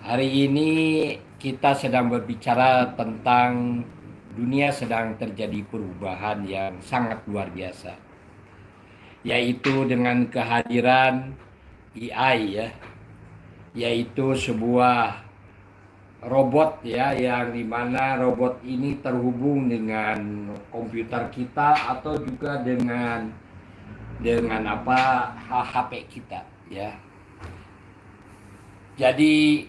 Hari ini kita sedang berbicara tentang dunia sedang terjadi perubahan yang sangat luar biasa, yaitu dengan kehadiran AI ya, yaitu sebuah robot ya yang dimana robot ini terhubung dengan komputer kita atau juga dengan apa HP kita ya. Jadi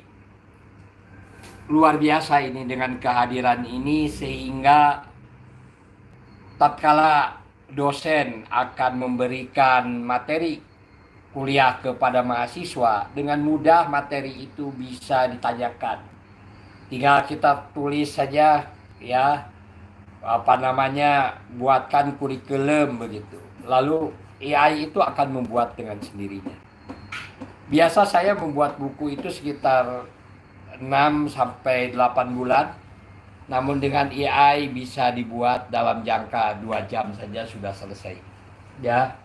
luar biasa ini dengan kehadiran ini sehingga tatkala dosen akan memberikan materi kuliah kepada mahasiswa, dengan mudah materi itu bisa ditanyakan. Tinggal kita tulis saja ya, apa namanya, buatkan kurikulum begitu. Lalu AI itu akan membuat dengan sendirinya. Biasa saya membuat buku itu sekitar 6 sampai 8 bulan. Namun dengan AI bisa dibuat dalam jangka 2 jam saja sudah selesai. Ya.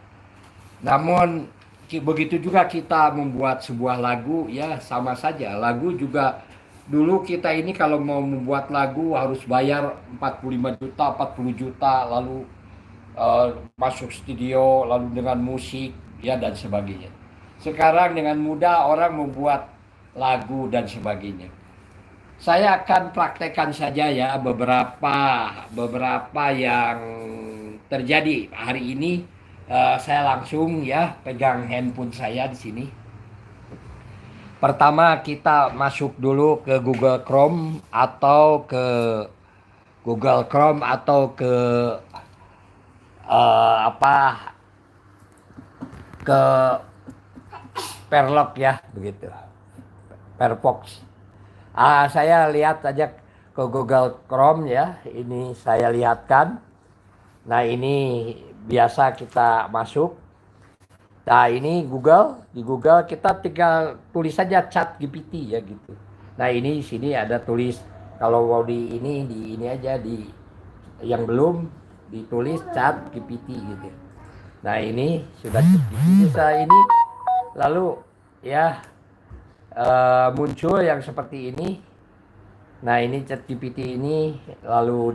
Namun begitu juga kita membuat sebuah lagu ya sama saja. Lagu juga dulu kita ini kalau mau membuat lagu harus bayar 45 juta, 40 juta lalu masuk studio lalu dengan musik ya dan sebagainya. Sekarang dengan mudah orang membuat lagu dan sebagainya. Saya akan praktekkan saja ya beberapa yang terjadi hari ini. Saya langsung ya pegang handphone saya di sini. Pertama kita masuk dulu ke Google Chrome atau ke apa ke Perlok ya begitu. Perfox. Saya lihat saja ke Google Chrome ya. Ini saya lihatkan. Nah ini biasa kita masuk. Nah ini Google, di Google kita tinggal tulis saja chat GPT ya gitu. Nah ini sini ada tulis, kalau mau di ini aja di yang belum ditulis chat GPT gitu. Nah ini sudah chat GPT saya ini, lalu ya muncul yang seperti ini. Nah ini chat GPT ini lalu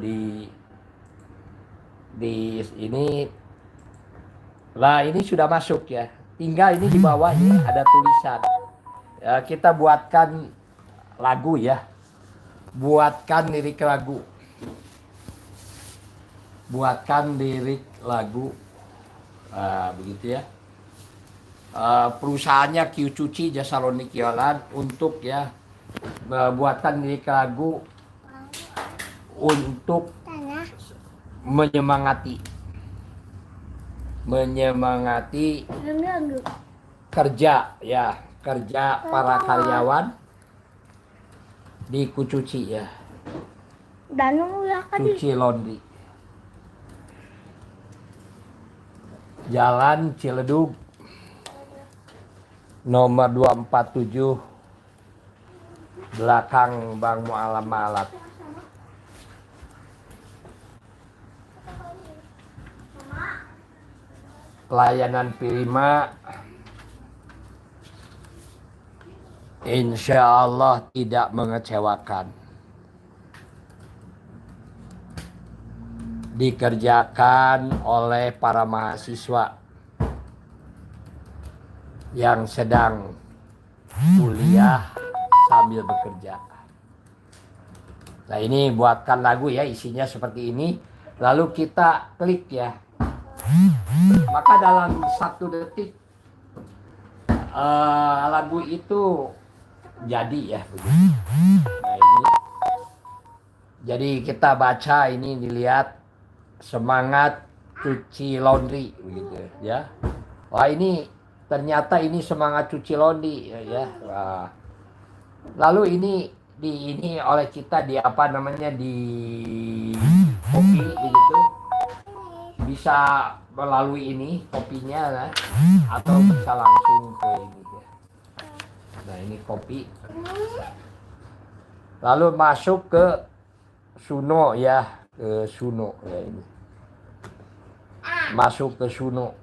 di ini. Nah ini sudah masuk ya. Tinggal ini di bawah ini ada tulisan. Ya, kita buatkan lagu ya. Buatkan lirik lagu. Buatkan lirik lagu. Begitu ya. Perusahaannya Kyucuci Jasa Ronik Yolan untuk ya buatkan lirik lagu untuk menyemangati kerja ya, kerja para karyawan di Kucuci ya, cuci laundry, Jalan Ciledug nomor 247 belakang Bang Mualam Malat. Pelayanan prima, insya Allah tidak mengecewakan. Dikerjakan oleh para mahasiswa yang sedang kuliah sambil bekerja. Nah ini buatkan lagu ya, isinya seperti ini. Lalu kita klik ya. Maka dalam 1 detik lagu itu jadi ya. Nah ini. Jadi kita baca ini, dilihat semangat cuci laundry begitu ya. Wah ini ternyata ini semangat cuci laundry ya. Wah. Lalu ini oleh kita di apa namanya di copy begitu. Bisa melalui ini kopinya lah, atau bisa langsung ke ini ya. Nah ini kopi. Lalu masuk ke Suno ya, ke Suno ya ini. Masuk ke Suno.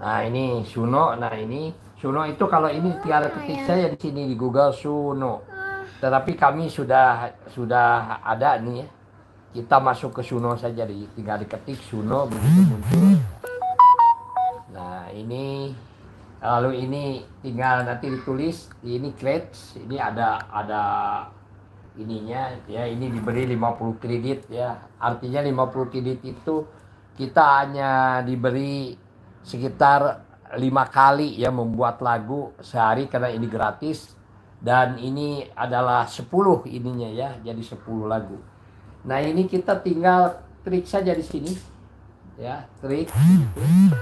Nah ini Suno, nah ini Suno itu kalau ini Tiara ketik saya di sini di Google Suno. Tetapi kami sudah ada nih ya. Kita masuk ke Suno saja, tinggal diketik Suno begitu muncul. Nah ini lalu ini tinggal nanti ditulis ini credits, ini ada ininya ya, ini diberi 50 kredit ya. Artinya 50 kredit itu kita hanya diberi sekitar 5 kali ya membuat lagu sehari karena ini gratis, dan ini adalah 10 ininya ya, jadi 10 lagu. Nah ini kita tinggal trik saja di sini ya, trik gitu.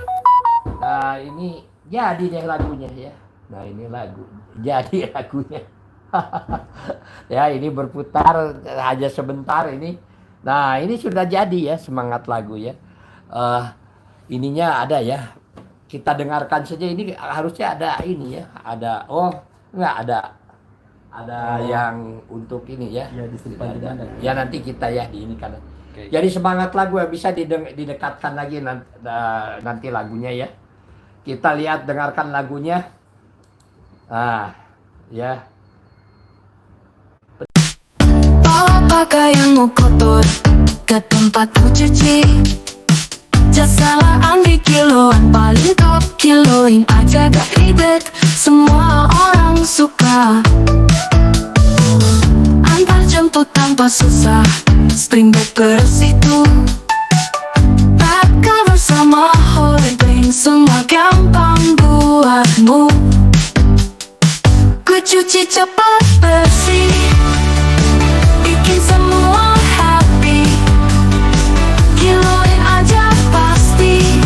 Nah ini jadi deh lagunya ya. Nah ini lagu jadi lagunya. Ya ini berputar hanya sebentar ini. Nah ini sudah jadi ya, semangat lagu ya. Ininya ada ya, kita dengarkan saja. Ini harusnya ada ini ya, ada enggak ada yang untuk ini ya. Ya disimpan di mana? Ya nanti kita ya di ini kan. Okay. Jadi semangat lagu ya, bisa didekatkan lagi nanti lagunya ya. Kita lihat, dengarkan lagunya. Ya. Bawa pakaianmu kotor ke tempat cuci. Jasalah ambil kiloan paling top, kiloin aja gak ribet, semua orang suka. Antar jemput tanpa susah, springbok ke situ. Back cover sama holding, semua gampang buatmu. Ku cuci cepat bersih, bikin semua happy. Kiloin aja pasti,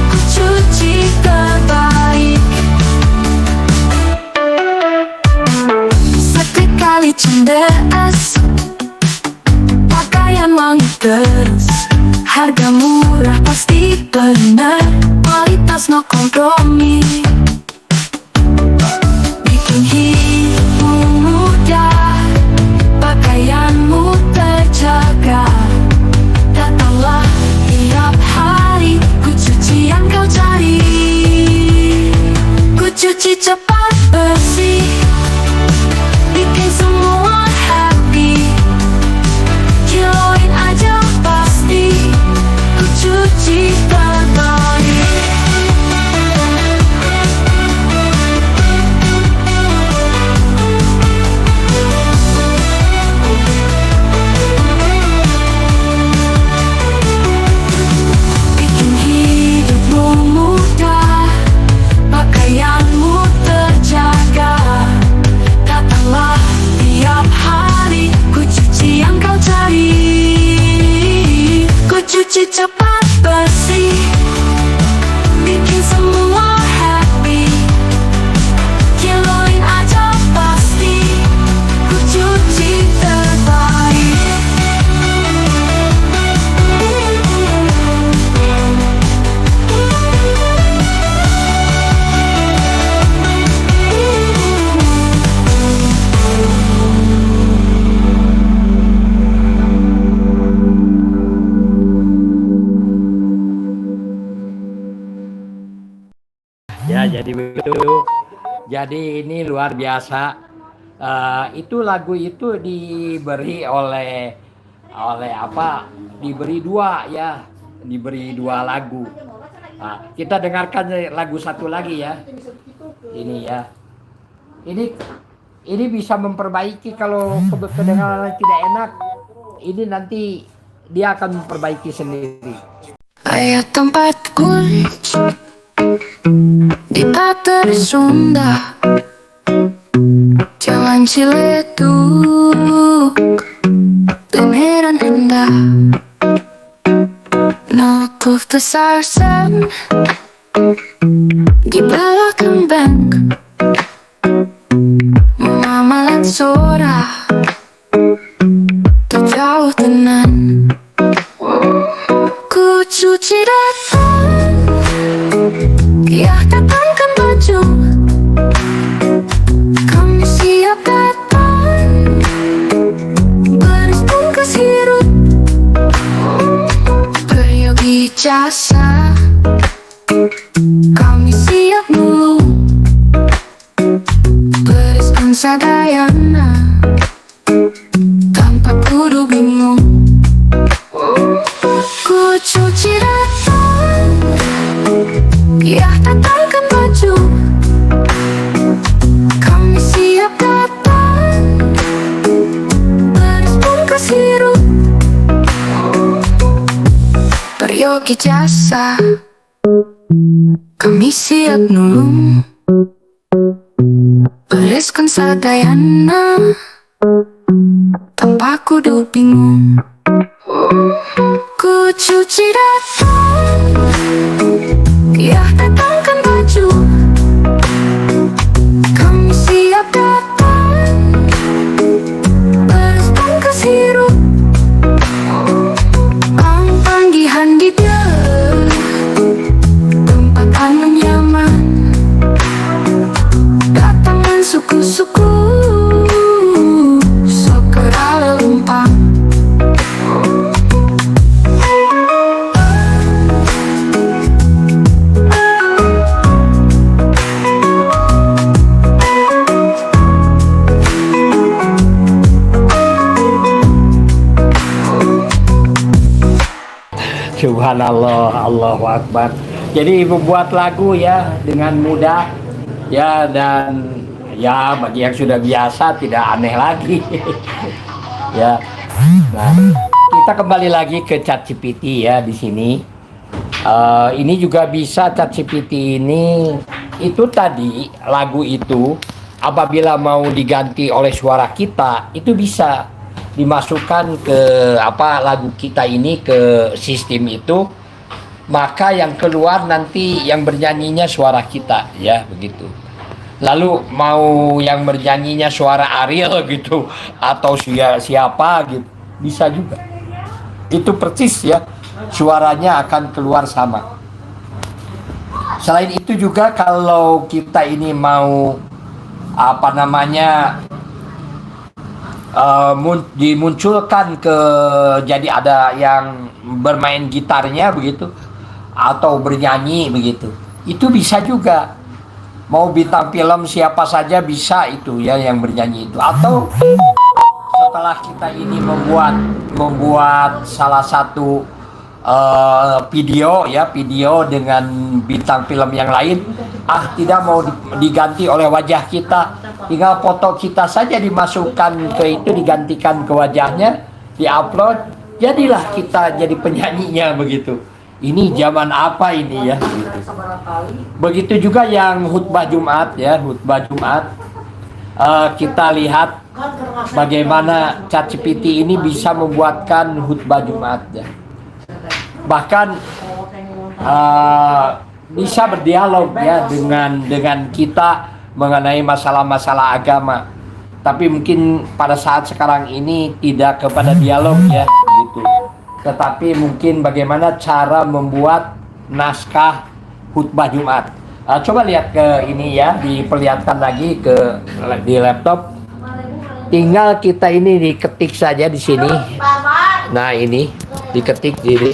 ku cuci terbaik. Sekali cendes, pakaian wangi terus. Harga murah pasti bener, kualitas no kompromi. Bikin hidupmu mudah, pakaianmu terjaga. Datanglah tiap hari, ku cuci yang kau cari. Ku cuci cepat bersih, bikin semua happy. Kiloin aja pasti, ku cuci terbaik. Bikin hidupmu mudah, pakaianmu terjaga. Datanglah tiap hari, ku cuci yang kau cari. Ku cuci cepat bersih, bikin semua happy. Kiloin aja pasti, ku cuci terbaik. Ya jadi begitu. Jadi ini luar biasa. Itu lagu itu diberi oleh apa? Diberi 2 ya, diberi 2 lagu. Kita dengarkan lagu satu lagi ya. Ini ya. Ini bisa memperbaiki kalau kedengaran tidak enak. Ini nanti dia akan memperbaiki sendiri. Ayah tempat kunci di Pater Sunda, Jalan Ciledug, Beneran indah. Nutup besar sen di belakang bank, Mama liat Sora terjauh tenan. Ku cuci datang, ya datangkan baju. Kami siap datang, beres bungkus hirup. Beryogi jasa, kami siap dulu. Sadayana tanpa kudu bingung. Ku cuci datang, ya datangkan baju. Kami siap datang, beres pun kesirup. Peryogi jasa, kami siap nulung. Bereskan sadayana tanpa kudu bingung. Ku cuci datang, ya datangkan baju. Kami siap datang, beres pun kesirup. Ang panggihan di dia, tempat anu nyaman. Datangan suku-suku, segera lempang. Subhanallah, Allahu Akbar. Jadi membuat lagu ya dengan mudah ya, dan ya bagi yang sudah biasa tidak aneh lagi. Ya. Nah, kita kembali lagi ke ChatGPT ya di sini. Ini juga bisa ChatGPT ini itu tadi lagu itu apabila mau diganti oleh suara kita itu bisa dimasukkan ke lagu kita ini ke sistem itu, maka yang keluar nanti yang bernyanyinya suara kita ya begitu. Lalu mau yang bernyanyinya suara Ariel gitu atau siapa gitu bisa juga. Itu persis ya, suaranya akan keluar sama. Selain itu juga kalau kita ini mau dimunculkan ke jadi ada yang bermain gitarnya begitu atau bernyanyi begitu, itu bisa juga. Mau bintang film siapa saja bisa itu ya yang bernyanyi itu. Atau setelah kita ini membuat salah satu video dengan bintang film yang lain, tidak mau diganti oleh wajah kita, tinggal foto kita saja dimasukkan ke itu, digantikan ke wajahnya, diupload, jadilah kita jadi penyanyinya begitu. Ini zaman apa ini ya begitu. Begitu juga yang khutbah Jumat ya, khutbah Jumat, kita lihat bagaimana ChatGPT ini bisa membuatkan khutbah Jumat ya. Bahkan bisa berdialog ya dengan kita mengenai masalah-masalah agama. Tapi mungkin pada saat sekarang ini tidak kepada dialog ya gitu. Tetapi mungkin bagaimana cara membuat naskah khutbah Jumat. Coba lihat ke ini ya, diperlihatkan lagi di laptop. Tinggal kita ini diketik saja di sini. Nah, ini diketik jadi.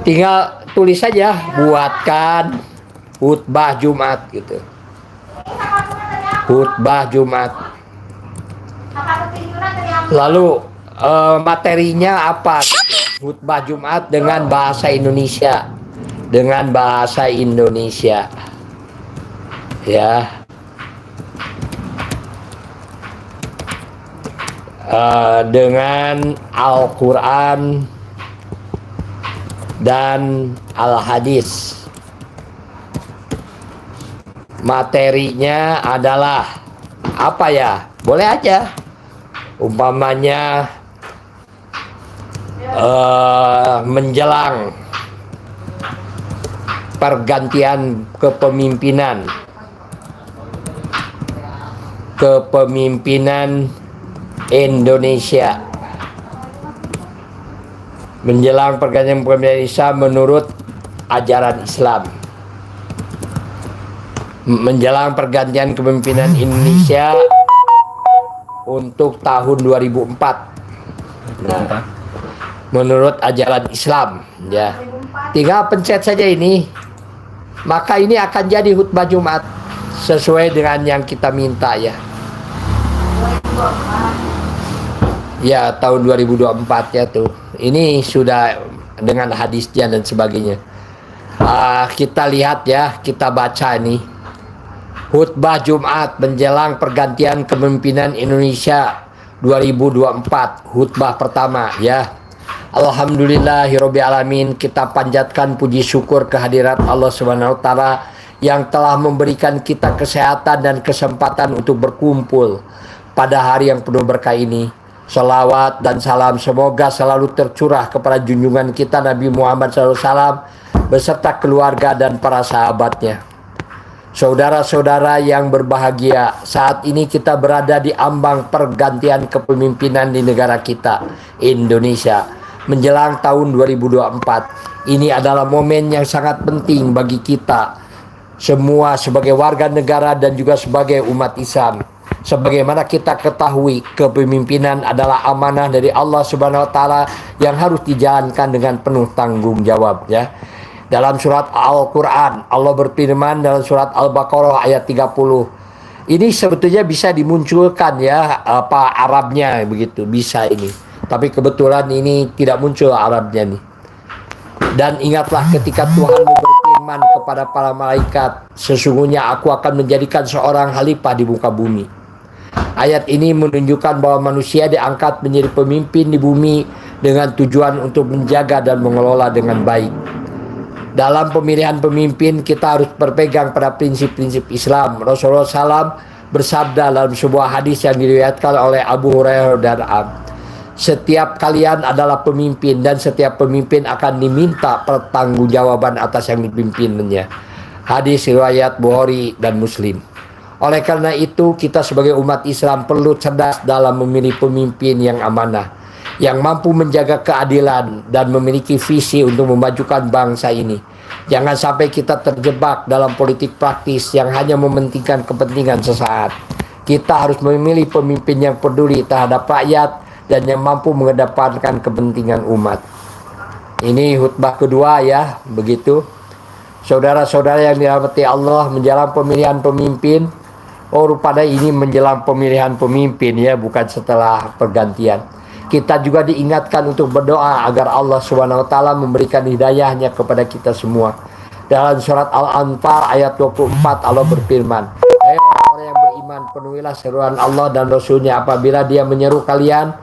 Tinggal tulis saja, buatkan khutbah Jumat gitu. Khutbah Jumat. Lalu materinya apa? Khutbah Jumat dengan bahasa Indonesia. Dengan bahasa Indonesia. Ya. Dengan Al-Quran dan Al-Hadis. Materinya adalah apa ya? Boleh aja. Umpamanya menjelang pergantian kepemimpinan Indonesia. Menjelang pergantian kepemimpinan Indonesia menurut ajaran Islam. Menjelang pergantian kepemimpinan Indonesia untuk tahun 2004. Nah, menurut ajaran Islam ya. Tinggal pencet saja ini. Maka ini akan jadi khutbah Jumat sesuai dengan yang kita minta ya. Ya, tahun 2024 ya tuh. Ini sudah dengan hadisnya dan sebagainya. Kita lihat ya, kita baca ini. Khutbah Jumat menjelang pergantian kepemimpinan Indonesia 2024. Khutbah pertama ya. Alhamdulillahirabbil alamin, kita panjatkan puji syukur kehadirat Allah Subhanahu wa taala yang telah memberikan kita kesehatan dan kesempatan untuk berkumpul pada hari yang penuh berkah ini. Salawat dan salam semoga selalu tercurah kepada junjungan kita Nabi Muhammad SAW beserta keluarga dan para sahabatnya. Saudara-saudara yang berbahagia, saat ini kita berada di ambang pergantian kepemimpinan di negara kita, Indonesia, menjelang tahun 2024. Ini adalah momen yang sangat penting bagi kita semua sebagai warga negara dan juga sebagai umat Islam. Sebagaimana kita ketahui, kepemimpinan adalah amanah dari Allah Subhanahu wa taala yang harus dijalankan dengan penuh tanggung jawab ya. Dalam surat Al-Qur'an, Allah berfirman dalam surat Al-Baqarah ayat 30. Ini sebetulnya bisa dimunculkan ya apa Arabnya begitu, bisa ini. Tapi kebetulan ini tidak muncul Arabnya nih. Dan ingatlah ketika Tuhan berfirman kepada para malaikat, sesungguhnya aku akan menjadikan seorang khalifah di muka bumi. Ayat ini menunjukkan bahwa manusia diangkat menjadi pemimpin di bumi dengan tujuan untuk menjaga dan mengelola dengan baik. Dalam pemilihan pemimpin kita harus berpegang pada prinsip-prinsip Islam. Rasulullah SAW bersabda dalam sebuah hadis yang diriwayatkan oleh Abu Hurairah dan setiap kalian adalah pemimpin dan setiap pemimpin akan diminta pertanggungjawaban atas yang dipimpinnya. Hadis riwayat Bukhari dan Muslim. Oleh karena itu, kita sebagai umat Islam perlu cerdas dalam memilih pemimpin yang amanah, yang mampu menjaga keadilan dan memiliki visi untuk memajukan bangsa ini. Jangan sampai kita terjebak dalam politik praktis yang hanya mementingkan kepentingan sesaat. Kita harus memilih pemimpin yang peduli terhadap rakyat dan yang mampu mengedepankan kepentingan umat. Ini khutbah kedua ya, begitu. Saudara-saudara yang dirahmati Allah, menjelang pemilihan pemimpin. Oh, rupanya ini menjelang pemilihan pemimpin ya, bukan setelah pergantian. Kita juga diingatkan untuk berdoa agar Allah Subhanahu wa taala memberikan hidayahnya kepada kita semua. Dalam surat Al-Anfal ayat 24 Allah berfirman, "Hai orang yang beriman, penuhilah seruan Allah dan Rasulnya apabila dia menyeru kalian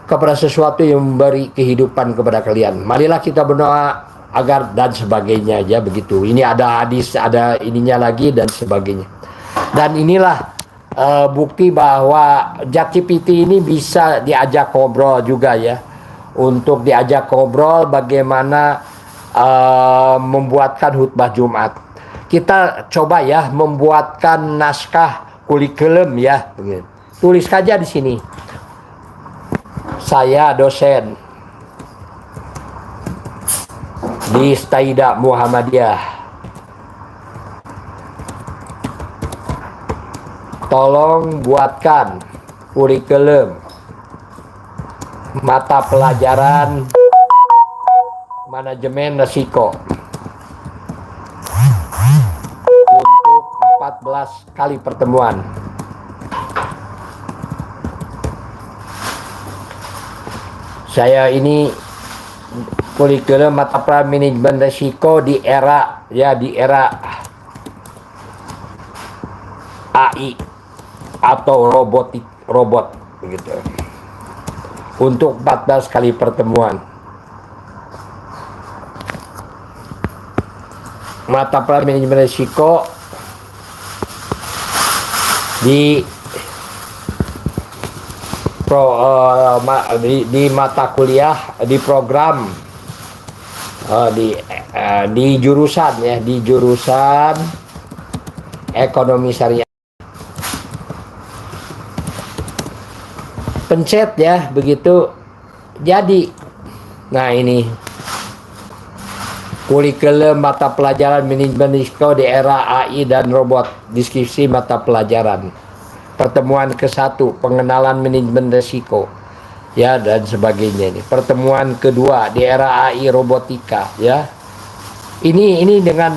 kepada sesuatu yang memberi kehidupan kepada kalian. Marilah kita berdoa agar," dan sebagainya ya begitu. Ini ada hadis, ada ininya lagi dan sebagainya. Dan inilah bukti bahwa ChatGPT ini bisa diajak ngobrol juga ya. Untuk diajak ngobrol bagaimana membuatkan khutbah Jumat. Kita coba ya membuatkan naskah kurikulum ya. Tulis saja di sini. Saya dosen di Staidah Muhammadiyah. Tolong buatkan kurikulum mata pelajaran manajemen risiko untuk 14 kali pertemuan. Saya ini kurikulum mata pelajaran manajemen risiko di era AI atau robot begitu. Untuk 14 kali pertemuan. Mata pelajaran manajemen risiko di mata kuliah di program di jurusan ya, di jurusan ekonomi syariah. Pencet ya begitu jadi. Nah ini kurikulum mata pelajaran manajemen risiko di era AI dan robot, deskripsi mata pelajaran. Pertemuan ke-1 pengenalan manajemen risiko ya dan sebagainya ini. Pertemuan kedua di era AI robotika ya. Ini dengan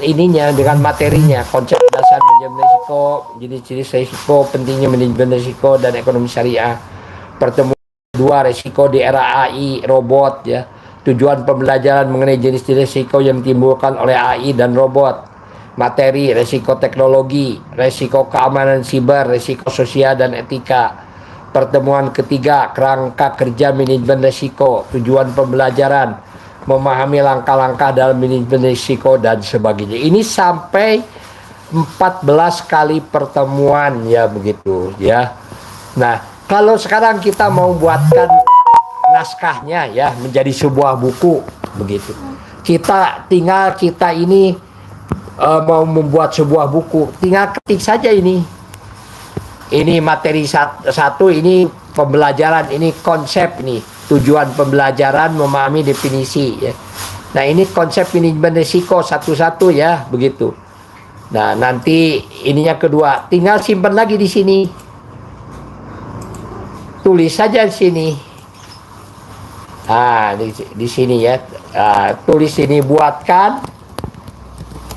ininya, dengan materinya, konsep dasar manajemen risiko, jenis-jenis risiko, pentingnya manajemen risiko dan ekonomi syariah. Pertemuan dua, risiko di era AI, robot ya. Tujuan pembelajaran mengenai jenis-jenis risiko yang ditimbulkan oleh AI dan robot. Materi, risiko teknologi, risiko keamanan siber, risiko sosial dan etika. Pertemuan ketiga, kerangka kerja manajemen risiko, tujuan pembelajaran memahami langkah-langkah dalam manajemen risiko dan sebagainya. Ini sampai 14 kali pertemuan ya begitu ya. Nah, kalau sekarang kita mau buatkan naskahnya ya menjadi sebuah buku begitu. Kita ini mau membuat sebuah buku, tinggal ketik saja ini. Ini materi satu, ini pembelajaran, ini konsep nih. Tujuan pembelajaran memahami definisi ya. Nah, ini konsep manajemen risiko satu-satu ya, begitu. Nah, nanti ininya kedua, tinggal simpan lagi di sini. Tulis saja di sini. Di sini ya. Tulis ini, buatkan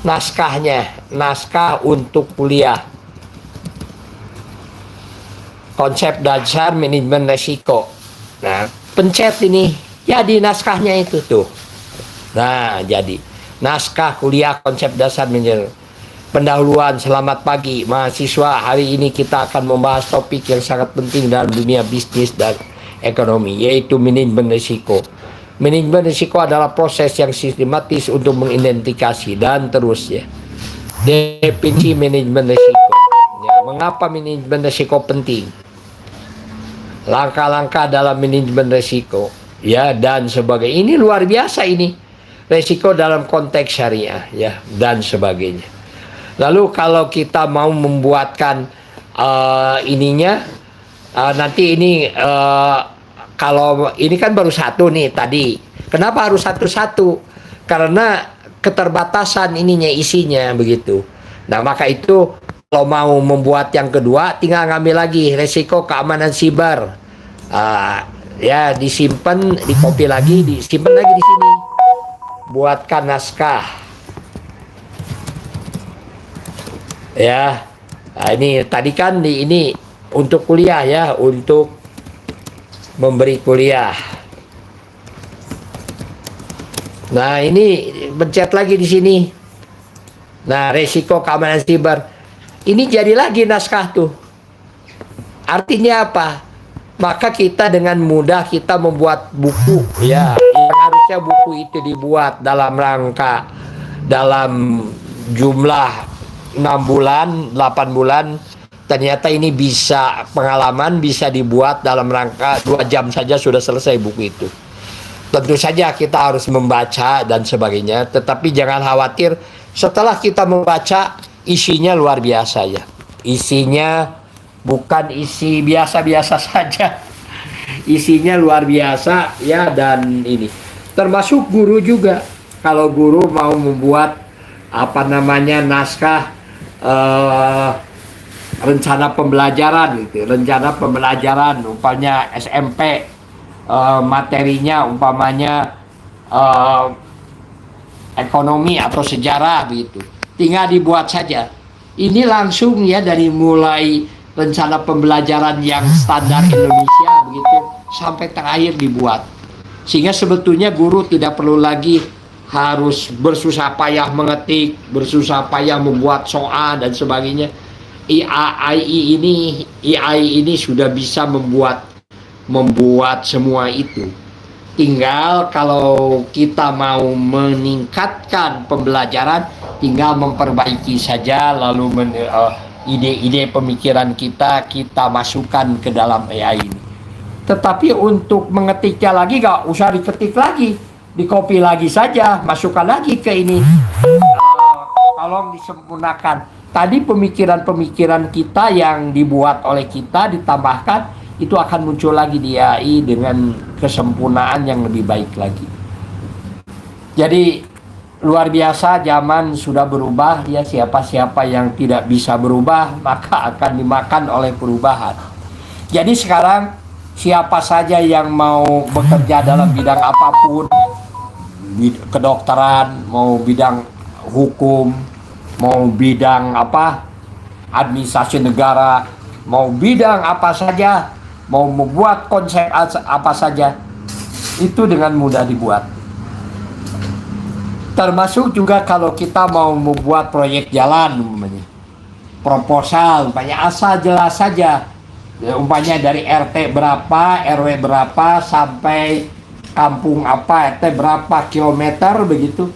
naskahnya, naskah untuk kuliah. Konsep dasar manajemen risiko. Nah, pencet ini, jadi naskahnya itu tuh. Nah, jadi naskah kuliah konsep dasar manajemen. Pendahuluan, selamat pagi mahasiswa. Hari ini kita akan membahas topik yang sangat penting dalam dunia bisnis dan ekonomi, yaitu manajemen risiko. Manajemen risiko adalah proses yang sistematis untuk mengidentifikasi dan terus ya. Definisi manajemen risiko. Ya, mengapa manajemen risiko penting? Langkah-langkah dalam manajemen risiko ya dan sebagainya. Ini luar biasa ini. Risiko dalam konteks syariah ya dan sebagainya. Lalu kalau kita mau membuatkan nanti ini kalau ini kan baru satu nih tadi. Kenapa harus satu-satu? Karena keterbatasan ininya, isinya begitu. Nah, maka itu kalau mau membuat yang kedua, tinggal ngambil lagi risiko keamanan siber. Ya, disimpan, dikopi lagi, disimpan lagi di sini. Buatkan naskah. Ya, ini tadi kan ini untuk kuliah ya, untuk memberi kuliah. Nah, ini pencet lagi di sini. Nah, risiko keamanan siber. Ini jadi lagi naskah tuh. Artinya apa? Maka kita dengan mudah kita membuat buku ya. Yang harusnya buku itu dibuat dalam rangka dalam jumlah 6 bulan, 8 bulan. Ternyata ini bisa pengalaman bisa dibuat dalam rangka 2 jam saja sudah selesai buku itu. Tentu saja kita harus membaca dan sebagainya. Tetapi jangan khawatir, setelah kita membaca isinya luar biasa ya. Isinya bukan isi biasa-biasa saja. Isinya luar biasa ya, dan ini termasuk guru juga. Kalau guru mau membuat naskah rencana pembelajaran gitu, rencana pembelajaran umpamanya SMP, materinya umpamanya ekonomi atau sejarah gitu. Tinggal dibuat saja. Ini langsung ya dari mulai rencana pembelajaran yang standar Indonesia begitu sampai terakhir dibuat. Sehingga sebetulnya guru tidak perlu lagi harus bersusah payah mengetik, bersusah payah membuat soal dan sebagainya. AI ini sudah bisa membuat semua itu. Tinggal kalau kita mau meningkatkan pembelajaran, tinggal memperbaiki saja, lalu ide-ide pemikiran kita masukkan ke dalam AI ini. Tetapi untuk mengetiknya lagi gak usah diketik lagi, dikopi lagi saja, masukkan lagi ke ini. Tolong disempurnakan. Tadi pemikiran-pemikiran kita yang dibuat oleh kita ditambahkan, itu akan muncul lagi di AI dengan kesempurnaan yang lebih baik lagi. Jadi luar biasa, zaman sudah berubah ya. Siapa-siapa yang tidak bisa berubah maka akan dimakan oleh perubahan. Jadi sekarang siapa saja yang mau bekerja dalam bidang apapun, kedokteran, mau bidang hukum, mau bidang apa, administrasi negara, mau bidang apa saja, mau membuat konsep apa saja, itu dengan mudah dibuat. Termasuk juga kalau kita mau membuat proyek jalan, umpamanya proposal, umpamanya asal jelas saja, ya, umpamanya dari RT berapa, RW berapa, sampai kampung apa, RT berapa kilometer begitu,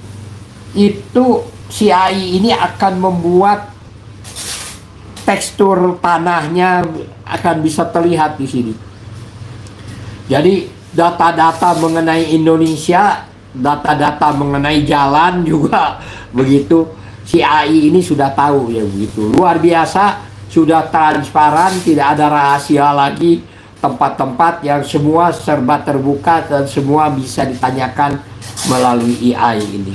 itu si AI ini akan membuat tekstur tanahnya akan bisa terlihat di sini. Jadi data-data mengenai Indonesia, data-data mengenai jalan juga begitu. Si AI ini sudah tahu ya begitu. Luar biasa, sudah transparan, tidak ada rahasia lagi. Tempat-tempat yang semua serba terbuka dan semua bisa ditanyakan melalui AI ini.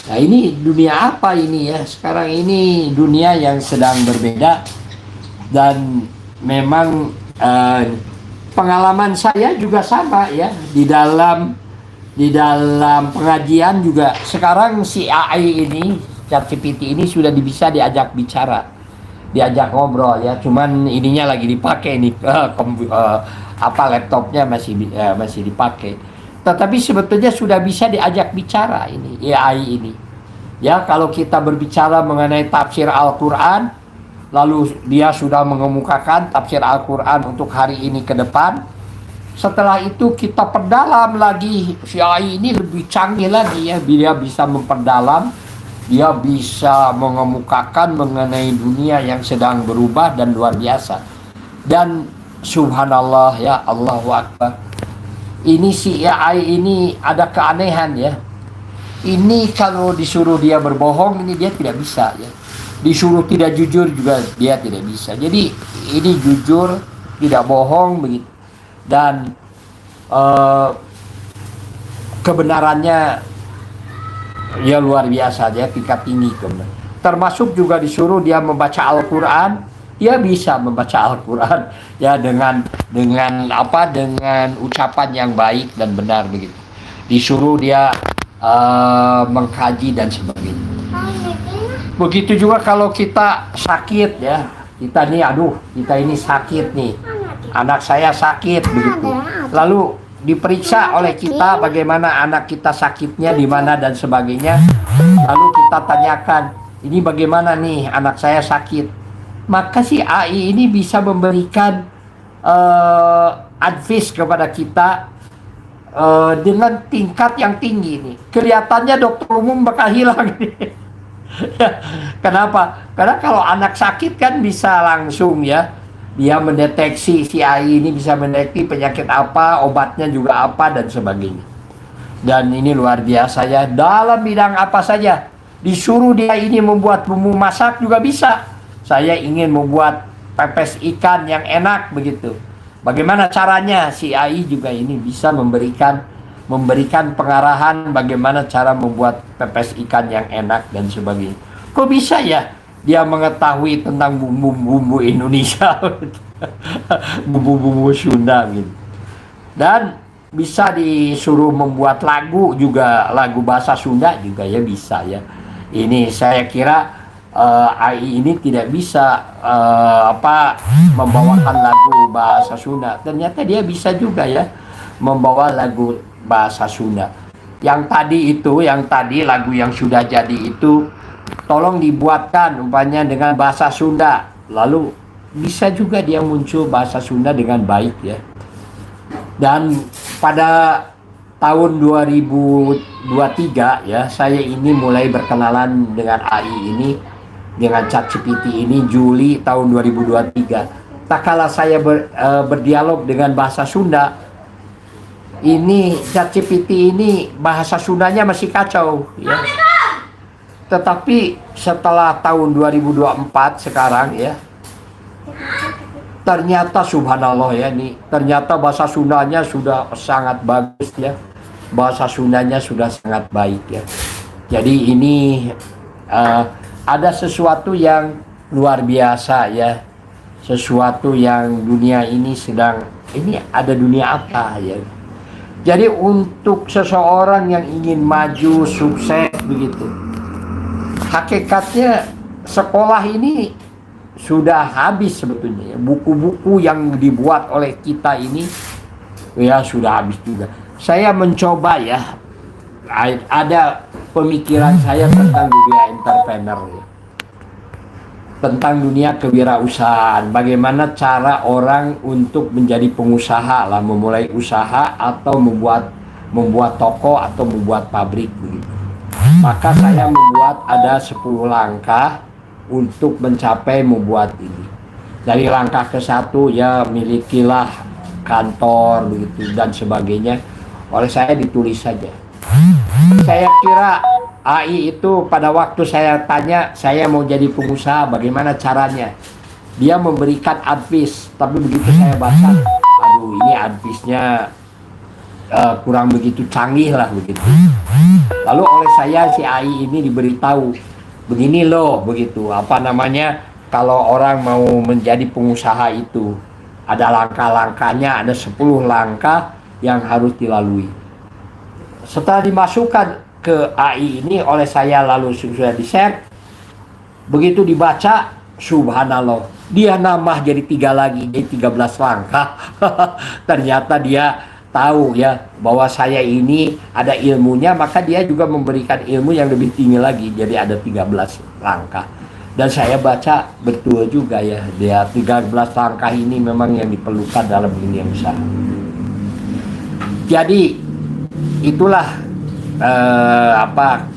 Nah, ini dunia apa ini ya? Sekarang ini dunia yang sedang berbeda, dan memang pengalaman saya juga sama ya, di dalam pengajian juga. Sekarang si AI ini, ChatGPT ini sudah bisa diajak bicara, diajak ngobrol ya. Cuman ininya lagi dipakai nih, laptopnya masih dipakai. Tetapi sebetulnya sudah bisa diajak bicara ini AI ini. Ya, kalau kita berbicara mengenai tafsir Al-Qur'an, lalu dia sudah mengemukakan tafsir Al-Qur'an untuk hari ini ke depan. Setelah itu kita perdalam lagi, si AI ini lebih canggih lagi ya, dia bisa memperdalam, dia bisa mengemukakan mengenai dunia yang sedang berubah dan luar biasa. Dan subhanallah ya, Allahu Akbar. Ini si AI ini ada keanehan ya. Ini kalau disuruh dia berbohong, ini dia tidak bisa ya. Disuruh tidak jujur juga dia tidak bisa. Jadi ini jujur, tidak bohong begitu. Dan kebenarannya ya luar biasa ya, tingkat tinggi kebenaran. Termasuk juga disuruh dia membaca Al-Qur'an, dia bisa membaca Al-Qur'an ya dengan ucapan yang baik dan benar begitu. Disuruh dia mengkaji dan sebagainya. Begitu juga kalau kita sakit ya, kita ini sakit nih, anak saya sakit begitu. Lalu diperiksa oleh kita bagaimana anak kita sakitnya di mana dan sebagainya. Lalu kita tanyakan, ini bagaimana nih anak saya sakit. Maka si AI ini bisa memberikan advice kepada kita dengan tingkat yang tinggi nih. Kelihatannya dokter umum bakal hilang nih. Kenapa? Karena kalau anak sakit kan bisa langsung ya, dia mendeteksi, si AI ini bisa mendeteksi penyakit apa, obatnya juga apa dan sebagainya. Dan ini luar biasa ya, dalam bidang apa saja. Disuruh dia ini membuat bumbu masak juga bisa. Saya ingin membuat pepes ikan yang enak begitu. Bagaimana caranya? Si AI juga ini bisa memberikan pengarahan bagaimana cara membuat pepes ikan yang enak dan sebagainya. Kok bisa ya dia mengetahui tentang bumbu-bumbu Indonesia, bumbu-bumbu Sunda gitu. Dan bisa disuruh membuat lagu juga, lagu bahasa Sunda juga ya bisa ya. Ini saya kira AI ini tidak bisa membawakan lagu bahasa Sunda. Ternyata dia bisa juga ya membawa lagu bahasa Sunda. Yang tadi lagu yang sudah jadi itu tolong dibuatkan umpamanya dengan bahasa Sunda. Lalu bisa juga dia muncul bahasa Sunda dengan baik ya. Dan pada tahun 2023 ya, saya ini mulai berkenalan dengan AI ini, dengan ChatGPT ini Juli tahun 2023. Tak kala saya berdialog dengan bahasa Sunda, ini ChatGPT ini bahasa Sundanya masih kacau ya. Tetapi setelah tahun 2024 sekarang ya, ternyata subhanallah ya, nih ternyata bahasa Sundanya sudah sangat bagus ya. Bahasa Sundanya sudah sangat baik ya. Jadi ini ada sesuatu yang luar biasa ya. Sesuatu yang dunia ini sedang, ini ada dunia apa ya. Jadi untuk seseorang yang ingin maju, sukses begitu, hakikatnya sekolah ini sudah habis sebetulnya. Buku-buku yang dibuat oleh kita ini ya sudah habis juga. Saya mencoba ya, ada pemikiran saya tentang dunia entrepreneur ya. Tentang dunia kewirausahaan, bagaimana cara orang untuk menjadi pengusaha lah, memulai usaha atau membuat toko atau membuat pabrik begitu. Maka saya membuat ada 10 langkah untuk mencapai membuat ini. Dari langkah ke-1 ya milikilah kantor begitu dan sebagainya. Oleh saya ditulis saja. Saya kira AI itu pada waktu saya tanya saya mau jadi pengusaha bagaimana caranya, dia memberikan advice, tapi begitu saya baca, aduh ini advice-nya kurang begitu canggih lah begitu. Lalu oleh saya si AI ini diberitahu begini loh begitu, apa namanya, kalau orang mau menjadi pengusaha itu ada langkah-langkahnya, ada 10 langkah yang harus dilalui. Setelah dimasukkan ke AI ini oleh saya lalu sudah di-share, begitu dibaca, subhanallah, dia nambah jadi 3 lagi, jadi 13 langkah. Ternyata dia tahu ya bahwa saya ini ada ilmunya, maka dia juga memberikan ilmu yang lebih tinggi lagi, jadi ada 13 langkah. Dan saya baca betul juga ya, dia 13 langkah ini memang yang diperlukan dalam dunia usaha. Jadi itulah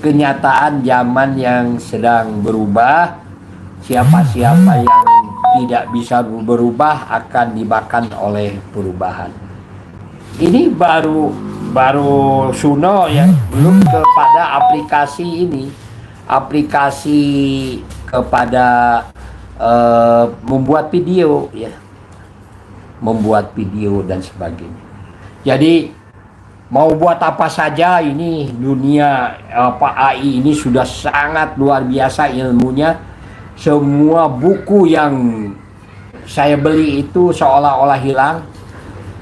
kenyataan zaman yang sedang berubah. Siapa-siapa yang tidak bisa berubah akan dimakan oleh perubahan. Ini baru Suno ya, belum kepada aplikasi ini, aplikasi kepada membuat video ya, membuat video dan sebagainya. Jadi mau buat apa saja, ini dunia AI ini sudah sangat luar biasa ilmunya. Semua buku yang saya beli itu seolah-olah hilang.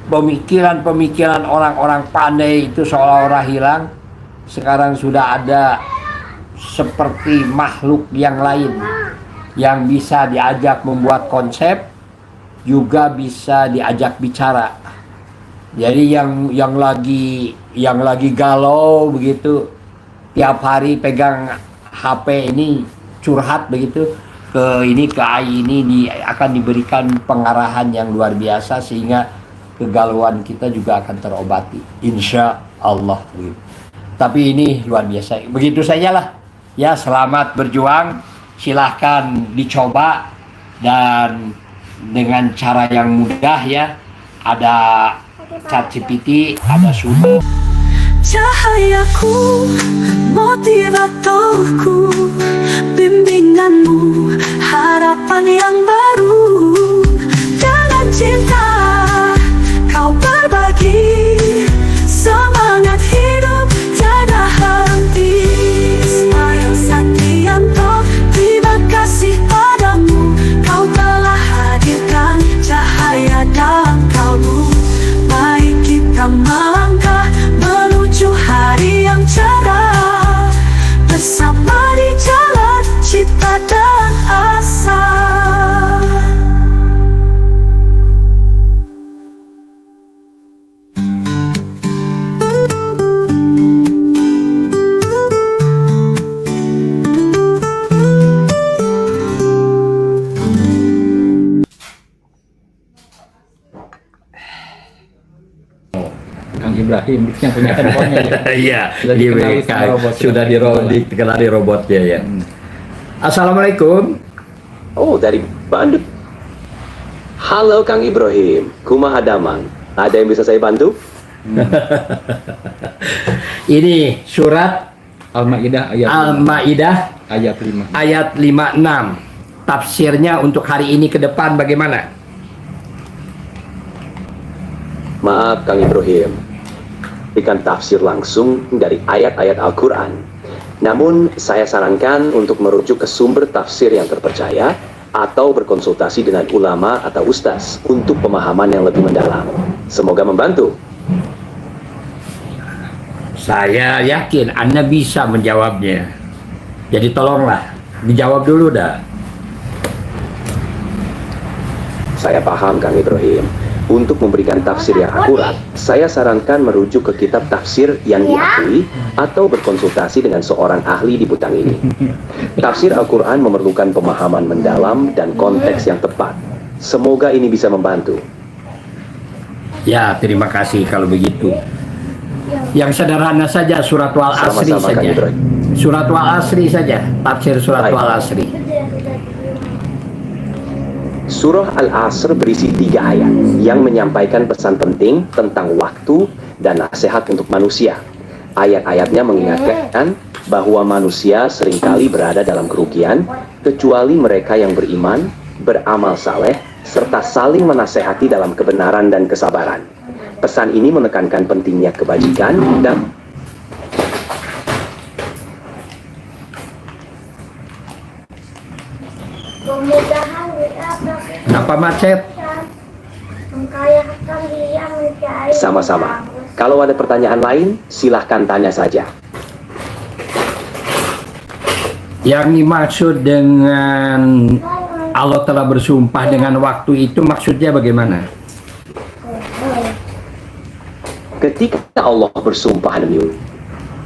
Pemikiran-pemikiran orang-orang pandai itu seolah-olah hilang. Sekarang sudah ada seperti makhluk yang lain yang bisa diajak membuat konsep, juga bisa diajak bicara. Jadi yang lagi galau begitu, tiap hari pegang HP ini curhat begitu ke AI ini akan diberikan pengarahan yang luar biasa sehingga kegalauan kita juga akan terobati, insya Allah begitu. Tapi ini luar biasa. Begitu sajalah ya, selamat berjuang, silahkan dicoba dan dengan cara yang mudah ya. Ada ChatGPT, ada Suno. Cahayaku, motivatorku, bimbinganmu, harapan yang baru. Dengan cinta kau berbagi, semangat hidup tiada henti. Ismail Santianto, terima kasih padamu, kau telah hadirkan cahaya dalam kalbu. Mari kita melangkah menuju hari yang cerah, bersama di jalan cita dan asa. Kang Ibrahim yang punya handphonenya ya. Iya, sudah dikenal di robotnya ya. Assalamualaikum. Oh, dari Bandung. Halo Kang Ibrahim, kumaha damang? Ada yang bisa saya bantu? Ini surat Al-Maidah ayat 5. ayat 56. Tafsirnya untuk hari ini ke depan bagaimana? Maaf Kang Ibrahim, berikan tafsir langsung dari ayat-ayat Al-Quran. Namun saya sarankan untuk merujuk ke sumber tafsir yang terpercaya atau berkonsultasi dengan ulama atau ustaz untuk pemahaman yang lebih mendalam. Semoga membantu. Saya yakin Anda bisa menjawabnya. Jadi tolonglah dijawab dulu dah. Saya paham, Kang Ibrahim. Untuk memberikan tafsir yang akurat, saya sarankan merujuk ke kitab tafsir yang diakui atau berkonsultasi dengan seorang ahli di bidang ini. Tafsir Al-Quran memerlukan pemahaman mendalam dan konteks yang tepat. Semoga ini bisa membantu. Ya, terima kasih kalau begitu. Yang sederhana saja surat Wal-Asri Sama-sama, Kang saja. Ibrahim. Surat Wal-Asri saja, tafsir surat Baik. Wal-Asri. Surah Al-Asr berisi 3 ayat yang menyampaikan pesan penting tentang waktu dan nasihat untuk manusia. Ayat-ayatnya mengingatkan bahwa manusia seringkali berada dalam kerugian, kecuali mereka yang beriman, beramal saleh, serta saling menasehati dalam kebenaran dan kesabaran. Pesan ini menekankan pentingnya kebajikan dan Kemudahan di atas Kenapa macet? mengkayakan dia mencari sama-sama. Kalau ada pertanyaan lain, silahkan tanya saja. Yang dimaksud dengan Allah telah bersumpah dengan waktu itu maksudnya bagaimana? Ketika Allah bersumpah demi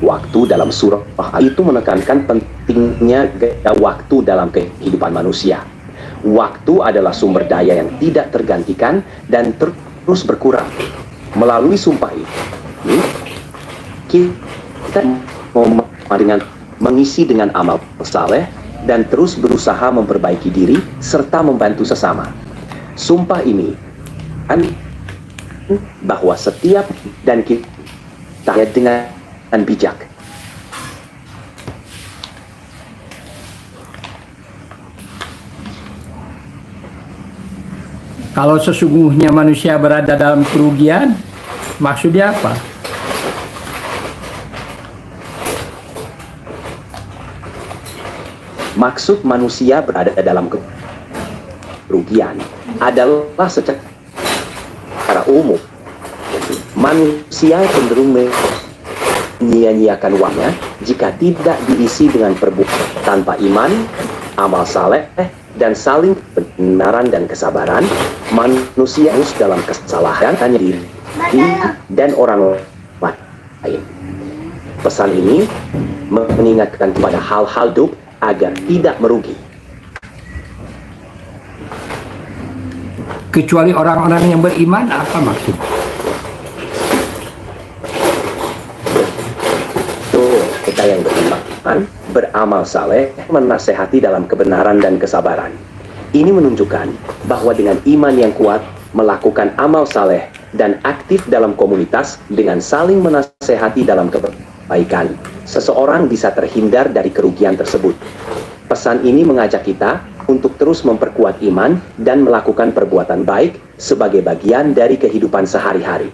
waktu dalam surah itu menekankan pentingnya waktu dalam kehidupan manusia. Waktu adalah sumber daya yang tidak tergantikan dan terus berkurang. Melalui sumpah ini, kita mengisi dengan amal saleh dan terus berusaha memperbaiki diri serta membantu sesama. Sumpah ini bahwa setiap dan kita dengan bijak. Kalau sesungguhnya manusia berada dalam kerugian, maksudnya apa? Maksud manusia berada dalam kerugian adalah secara umum manusia cenderung menyia-nyiakan uangnya jika tidak diisi dengan perbuatan tanpa iman, amal saleh, dan saling kebenaran dan kesabaran. Manusia harus dalam kesalahan hanya diri dan orang lain. Pesan ini mengingatkan kepada hal-hal hidup agar tidak merugi. Kecuali orang-orang yang beriman, apa maksud? Kita yang beriman, beramal saleh, menasehati dalam kebenaran dan kesabaran. Ini menunjukkan bahwa dengan iman yang kuat, melakukan amal saleh, dan aktif dalam komunitas dengan saling menasehati dalam kebaikan, seseorang bisa terhindar dari kerugian tersebut. Pesan ini mengajak kita untuk terus memperkuat iman dan melakukan perbuatan baik sebagai bagian dari kehidupan sehari-hari.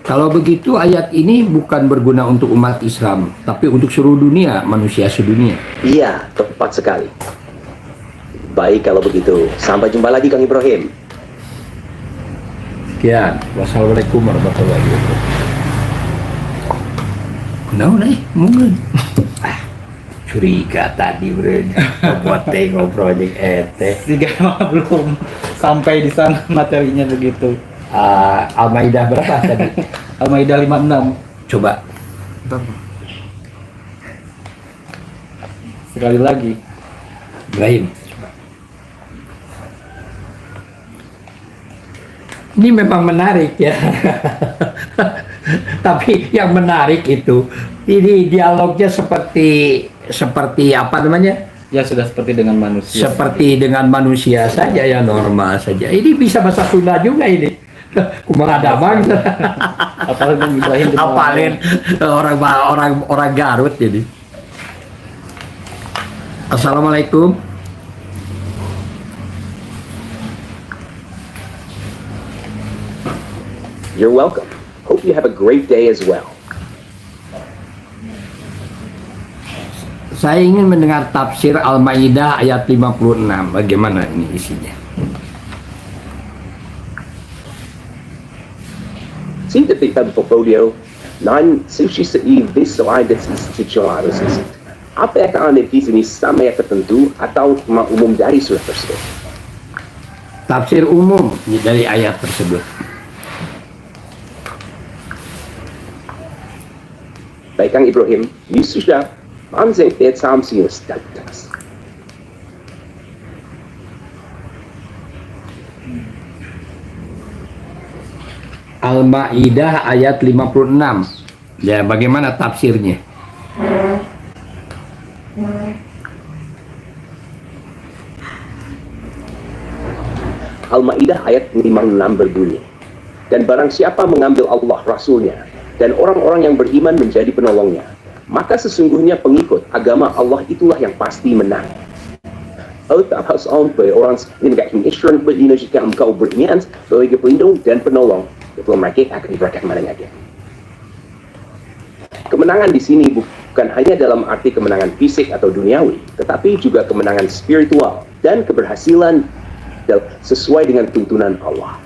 Kalau begitu ayat ini bukan berguna untuk umat Islam, tapi untuk seluruh dunia, manusia sedunia. Iya, tepat sekali. Baik kalau begitu, sampai jumpa lagi Kang Ibrahim. Sekian, wassalamualaikum warahmatullahi wabarakatuh. Nah, mungkin. Curiga tadi bro, buat ngobrol di Tiga belum sampai di sana materinya begitu. Al-Maidah berapa tadi? Al-Maidah 56. Coba. Sekali lagi. Ibrahim. Ini memang menarik ya. Tapi yang menarik itu, ini dialognya seperti apa namanya? Ya sudah seperti dengan manusia. Seperti dengan manusia saja ya, normal saja. Ini bisa bahasa Sunda juga ini. Kumaha damang. Apalagi Bang Ibrahim Apalin orang Garut jadi. Assalamualaikum. You're welcome. Hope you have a great day as well. Saya ingin mendengar tafsir Al-Maidah ayat 56. Bagaimana ini isinya? Sehingga kita berportfolio, lain sushi seivis selain dari secara resesi. Apa yang akan anda di sini sama yang tertentu atau umum dari surat tersebut? Tafsir umum dari ayat tersebut. Baik Kang Ibrahim, ini sudah anzai tiat samsi status. Al-Maidah ayat 56. Ya, bagaimana tafsirnya? Al-Maidah ayat 56 berbunyi, dan barang siapa mengambil Allah Rasulnya dan orang-orang yang beriman menjadi penolongnya, maka sesungguhnya pengikut agama Allah itulah yang pasti menang. Harus orang yang isyarat beriman jika engkau beriman sebagai pelindung dan penolong, itu mereka akan diberikan kemenangannya. Kemenangan di sini bukan hanya dalam arti kemenangan fisik atau duniawi, tetapi juga kemenangan spiritual dan keberhasilan sesuai dengan tuntunan Allah.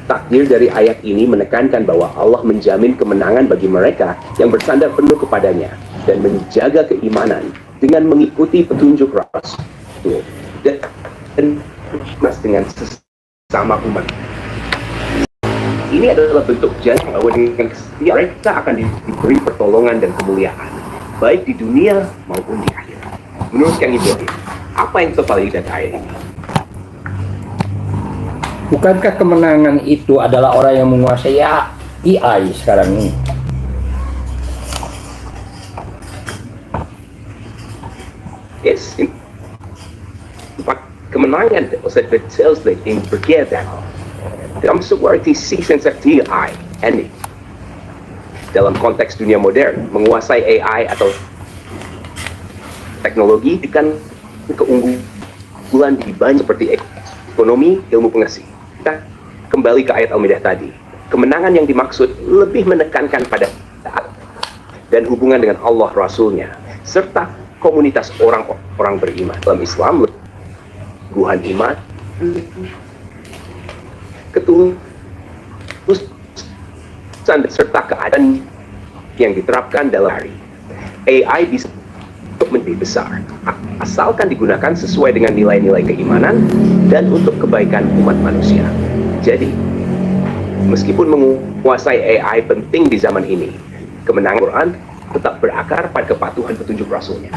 Takdir dari ayat ini menekankan bahwa Allah menjamin kemenangan bagi mereka yang bersandar penuh kepadanya dan menjaga keimanan dengan mengikuti petunjuk Rasul dan dengan sesama umat. Ini adalah bentuk janji bahwa dengan kesetiaan mereka akan diberi pertolongan dan kemuliaan, baik di dunia maupun di akhirat. Menurut Kang Ibrahim, apa yang tepat dari ayat ini? Bukankah kemenangan itu adalah orang yang menguasai AI sekarang ini? Yes, kemenangan details yang berbeda dalam seperti season AI ini dalam konteks dunia modern menguasai AI atau teknologi dengan keunggulan di banyak seperti ekonomi, ilmu pengetahuan. Kita kembali ke ayat Al-Maidah tadi. Kemenangan yang dimaksud lebih menekankan pada taat dan hubungan dengan Allah Rasulnya serta komunitas orang-orang beriman. Dalam Islam, teguhan iman, ketulusan serta keadaan yang diterapkan dalam hari. AI bisa untuk menjadi besar, asalkan digunakan sesuai dengan nilai-nilai keimanan dan untuk kebaikan umat manusia. Jadi, meskipun menguasai AI penting di zaman ini, kemenangan Quran tetap berakar pada kepatuhan petunjuk Rasulnya.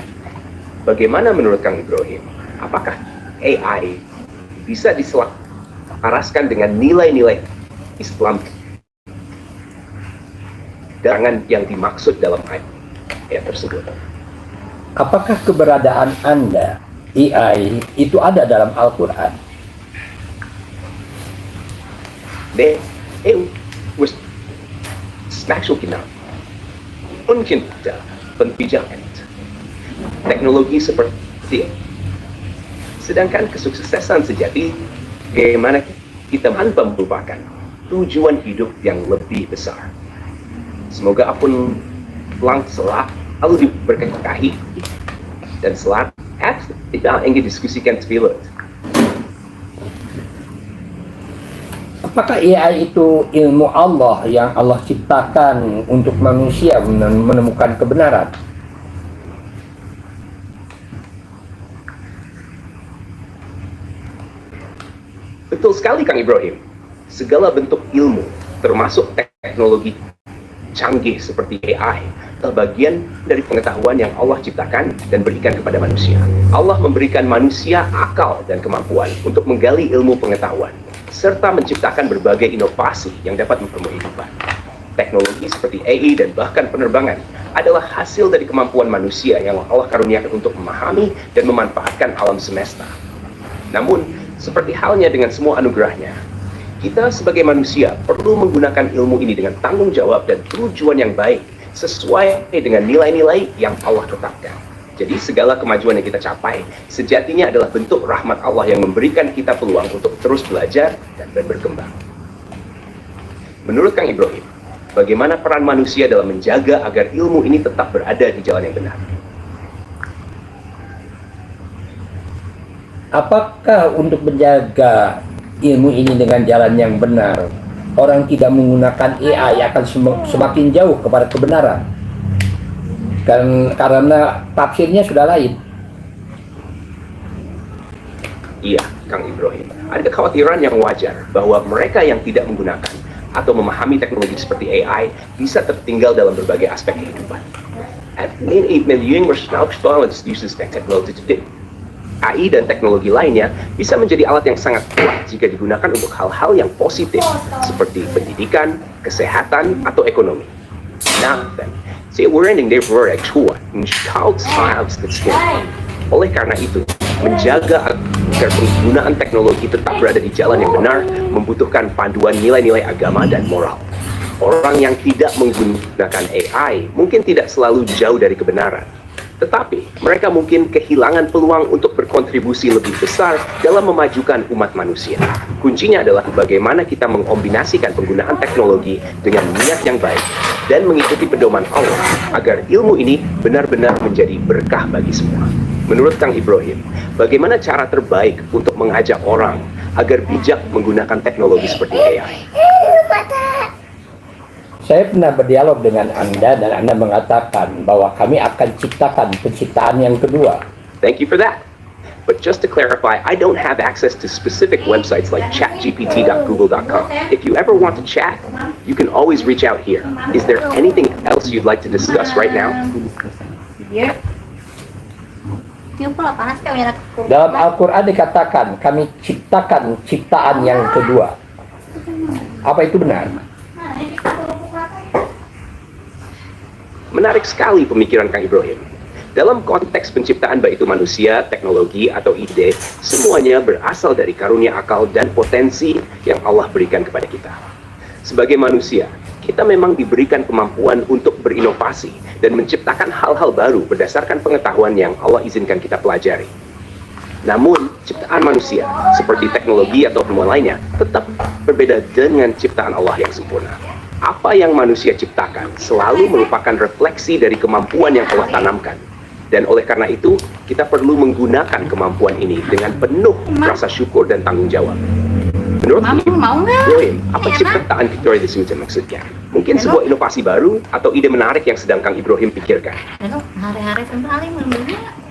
Bagaimana menurut Kang Ibrahim? Apakah AI bisa diselaraskan dengan nilai-nilai Islam dengan yang dimaksud dalam ayat tersebut? Apakah keberadaan Anda, AI, itu ada dalam Al-Quran? Det was smaksud kita uncinta penbijakan teknologi seperti sedangkan kesuksesan sejati bagaimana kita tanpa melupakan tujuan hidup yang lebih besar. Semoga apun selalu diberkahi dan selalu kita ingin diskusikan sebelum. Apakah AI itu ilmu Allah yang Allah ciptakan untuk manusia menemukan kebenaran? Betul sekali Kang Ibrahim. Segala bentuk ilmu, termasuk teknologi canggih seperti AI, adalah bagian dari pengetahuan yang Allah ciptakan dan berikan kepada manusia. Allah memberikan manusia akal dan kemampuan untuk menggali ilmu pengetahuan, serta menciptakan berbagai inovasi yang dapat mempermudah kehidupan. Teknologi seperti AI dan bahkan penerbangan adalah hasil dari kemampuan manusia yang Allah karuniakan untuk memahami dan memanfaatkan alam semesta. Namun, seperti halnya dengan semua anugerahnya, kita sebagai manusia perlu menggunakan ilmu ini dengan tanggung jawab dan tujuan yang baik sesuai dengan nilai-nilai yang Allah tetapkan. Jadi segala kemajuan yang kita capai sejatinya adalah bentuk rahmat Allah yang memberikan kita peluang untuk terus belajar dan berkembang. Menurut Kang Ibrahim, bagaimana peran manusia dalam menjaga agar ilmu ini tetap berada di jalan yang benar? Apakah untuk menjaga ilmu ini dengan jalan yang benar, orang tidak menggunakan AI akan semakin jauh kepada kebenaran. Karena tafsirnya sudah lain. Iya, Kang Ibrahim. Ada kekhawatiran yang wajar bahwa mereka yang tidak menggunakan atau memahami teknologi seperti AI bisa tertinggal dalam berbagai aspek kehidupan. AI dan teknologi lainnya bisa menjadi alat yang sangat kuat jika digunakan untuk hal-hal yang positif seperti pendidikan, kesehatan, atau ekonomi. Nah, oleh karena itu, menjaga agar penggunaan teknologi tetap berada di jalan yang benar membutuhkan panduan nilai-nilai agama dan moral. Orang yang tidak menggunakan AI mungkin tidak selalu jauh dari kebenaran. Tetapi, mereka mungkin kehilangan peluang untuk berkontribusi lebih besar dalam memajukan umat manusia. Kuncinya adalah bagaimana kita mengkombinasikan penggunaan teknologi dengan niat yang baik dan mengikuti pedoman Allah agar ilmu ini benar-benar menjadi berkah bagi semua. Menurut Kang Ibrahim, bagaimana cara terbaik untuk mengajak orang agar bijak menggunakan teknologi seperti AI? Saya pernah berdialog dengan Anda dan Anda mengatakan bahwa kami akan ciptakan penciptaan yang kedua. Thank you for that. But just to clarify, I don't have access to specific websites like chatgpt.google.com. If you ever want to chat, you can always reach out here. Is there anything else you'd like to discuss right now? Dalam Al-Quran dikatakan, kami ciptakan ciptaan yang kedua. Apa itu benar? Menarik sekali pemikiran Kang Ibrahim. Dalam konteks penciptaan baik itu manusia, teknologi, atau ide, semuanya berasal dari karunia akal dan potensi yang Allah berikan kepada kita. Sebagai manusia, kita memang diberikan kemampuan untuk berinovasi dan menciptakan hal-hal baru berdasarkan pengetahuan yang Allah izinkan kita pelajari. Namun, ciptaan manusia, seperti teknologi atau ilmu lainnya, tetap berbeda dengan ciptaan Allah yang sempurna. Apa yang manusia ciptakan selalu merupakan refleksi dari kemampuan yang Allah tanamkan. Dan oleh karena itu, kita perlu menggunakan kemampuan ini dengan penuh rasa syukur dan tanggung jawab. Menurut Ibrahim, apa ciptaan Victoria the Secret maksudnya? Mungkin sebuah inovasi baru atau ide menarik yang sedang Kang Ibrahim pikirkan.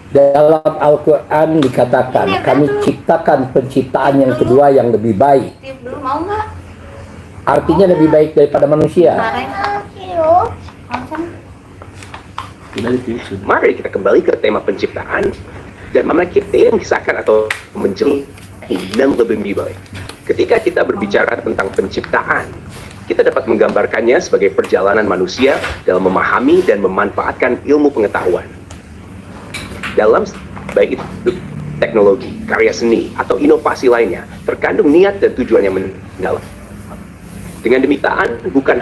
Dalam Al-Quran dikatakan, kami ciptakan penciptaan yang kedua yang lebih baik. Artinya lebih baik daripada manusia. Mari kita kembali ke tema penciptaan dan mana kita yang kisahkan atau menjadi yang lebih baik. Ketika kita berbicara tentang penciptaan, kita dapat menggambarkannya sebagai perjalanan manusia dalam memahami dan memanfaatkan ilmu pengetahuan. Dalam baik itu teknologi, karya seni, atau inovasi lainnya, terkandung niat dan tujuan yang mendalam. Dengan demikian, bukan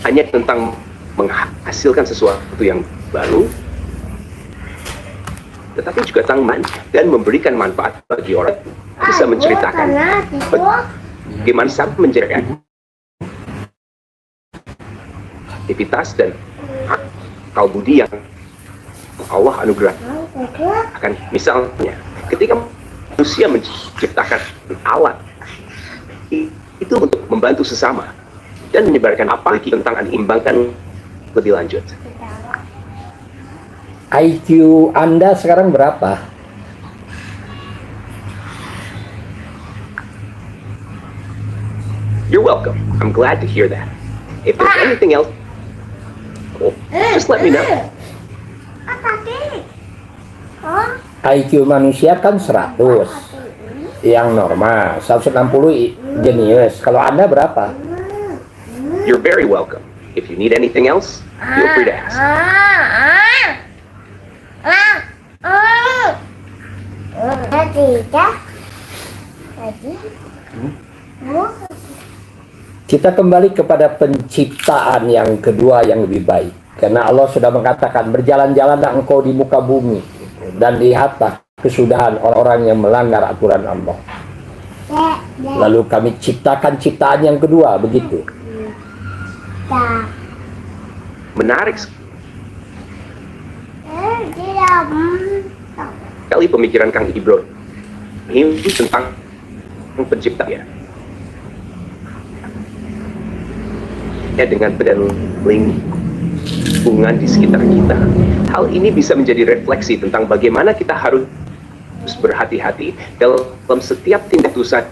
hanya tentang menghasilkan sesuatu yang baru, tetapi juga tentang dan memberikan manfaat bagi orang. Bisa menceritakan bagaimana saat menjaga aktivitas dan akal budi yang Allah anugerahkan. Misalnya, ketika manusia menciptakan alat itu untuk membantu sesama dan menyebarkan apa tentang imbangkan lebih lanjut. IQ Anda sekarang berapa? You're welcome. I'm glad to hear that. If there's anything else, just let me know. IQ manusia kan 100 yang normal, 160 jenius. Kalau Anda berapa? You're very welcome. If you need anything else, feel free to ask. Kita kembali kepada penciptaan yang kedua yang lebih baik. Karena Allah sudah mengatakan, berjalan-jalanlah engkau di muka bumi dan lihatlah kesudahan orang-orang yang melanggar aturan Allah. Lalu kami ciptakan ciptaan yang kedua, begitu. Menarik sekali pemikiran Kang Ibrahim tentang pencipta ya. dengan badan lingkungan di sekitar kita. Hal ini bisa menjadi refleksi tentang bagaimana kita harus berhati-hati dalam setiap tindak usaha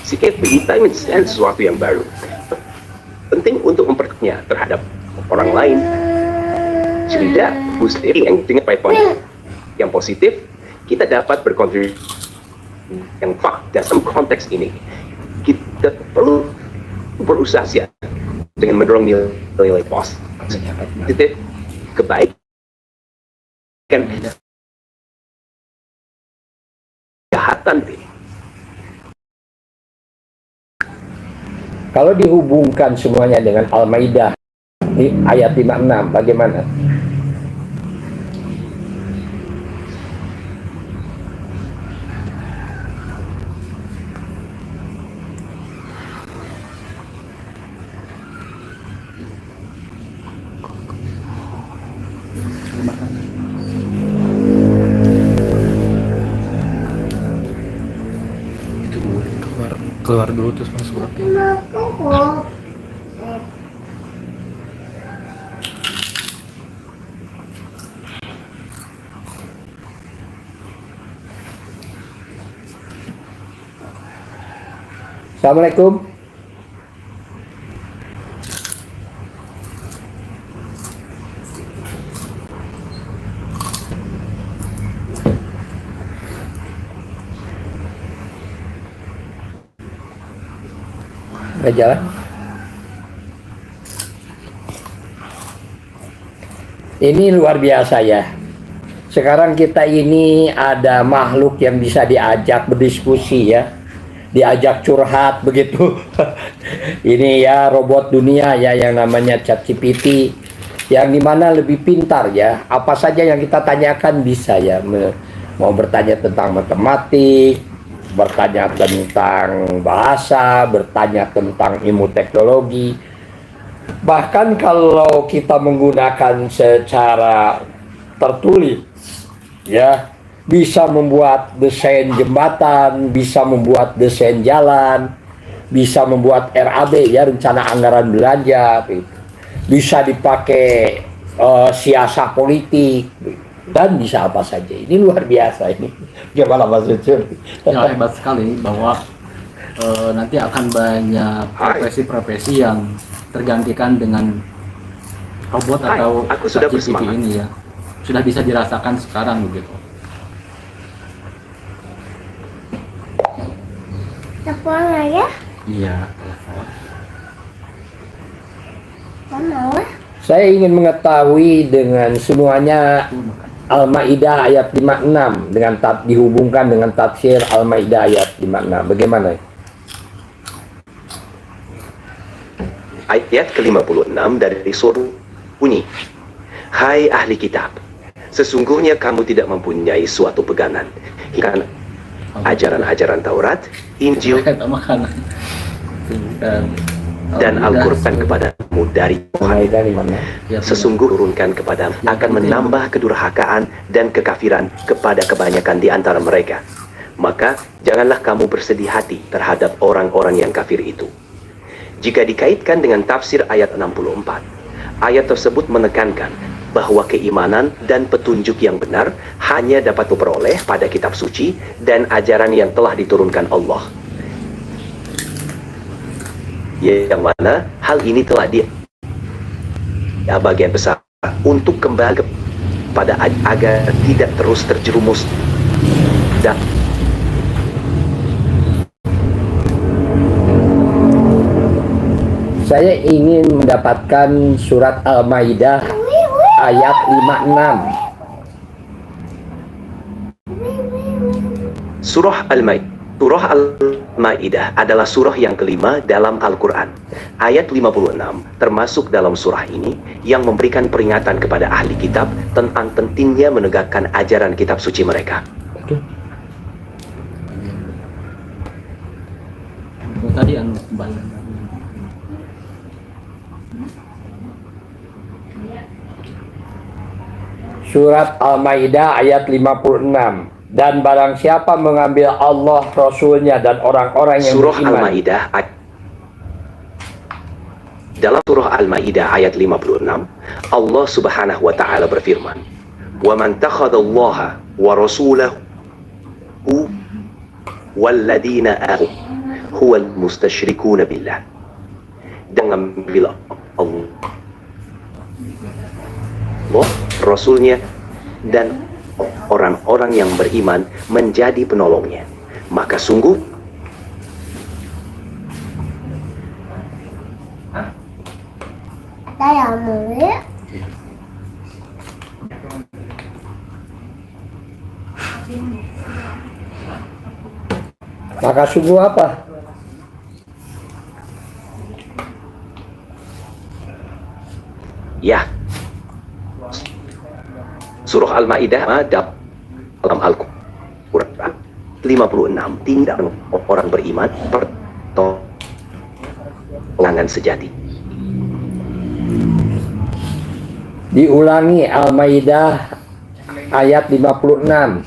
sikap kita menjadi sesuatu yang baru. Penting untuk memperkuatnya terhadap orang lain. Cerita muslim yang dengan poin yang positif, kita dapat berkontribusi yang dalam konteks ini. Kita perlu berusaha dengan mendorong nilai positif, kebaikan, kejahatan. Kalau dihubungkan semuanya dengan Al-Maidah di ayat 56, bagaimana? Keluar dulu terus masuk. Assalamualaikum. Udah jalan. Ini luar biasa ya. Sekarang kita ini ada makhluk yang bisa diajak berdiskusi ya, diajak curhat begitu. Ini ya robot dunia ya yang namanya ChatGPT, yang dimana lebih pintar ya. Apa saja yang kita tanyakan bisa ya. Mau bertanya tentang matematik, bertanya tentang bahasa, bertanya tentang ilmu teknologi. Bahkan kalau kita menggunakan secara tertulis ya, bisa membuat desain jembatan, bisa membuat desain jalan, bisa membuat RAB ya, rencana anggaran belanja gitu. Bisa dipakai siasat politik dan bisa apa saja. Ini luar biasa ini. Gimana Mas Ucur? Ya, hebat sekali bahwa nanti akan banyak profesi-profesi yang tergantikan dengan robot atau aku sudah ChatGPT bersemangat. ini ya. Sudah bisa dirasakan sekarang begitu. Telepon ya? Iya. Mana? Saya ingin mengetahui dengan semuanya Al-Maidah ayat 56 dengan dihubungkan dengan tafsir Al-Maidah ayat 56. Bagaimana? Ayat ke-56 dari surah bunyi, hai ahli kitab, sesungguhnya kamu tidak mempunyai suatu pegangan ikan ajaran-ajaran Taurat, Injil, dan Al-Quran kepadamu dari Tuhan. Al-Maidah 56. Sesungguhnya turunkan kepadamu akan menambah kedurhakaan dan kekafiran kepada kebanyakan di antara mereka. Maka janganlah kamu bersedih hati terhadap orang-orang yang kafir itu. Jika dikaitkan dengan tafsir ayat 64, ayat tersebut menekankan bahwa keimanan dan petunjuk yang benar hanya dapat diperoleh pada kitab suci dan ajaran yang telah diturunkan Allah. Yang mana hal ini telah bagian besar untuk kembali kepada agar tidak terus terjerumus dan Saya ingin mendapatkan surat Al-Maidah ayat 56. Surah Al-Maidah adalah surah yang kelima dalam Al-Quran. Ayat 56 termasuk dalam surah ini yang memberikan peringatan kepada ahli kitab tentang pentingnya menegakkan ajaran kitab suci mereka. Tadi anu kembali. Surat Al-Maidah ayat 56. Dan barang siapa mengambil Allah, Rasulnya, dan orang-orang yang Surah beriman. Al-Maidah Dalam surah Al-Maidah ayat 56, Allah Subhanahu wa taala berfirman, "Wa man takhadallaha wa rasulahu walladzina amanu huwal mustasyrikuna billah." Dan mengambil Allah, Rasulnya, dan orang-orang yang beriman menjadi penolongnya, maka sungguh Saya mau. Maka sungguh apa? ya, surah Al-Maidah dalam Al-Quran 56, tindak orang beriman pertolongan sejati. Diulangi Al-Maidah ayat 56.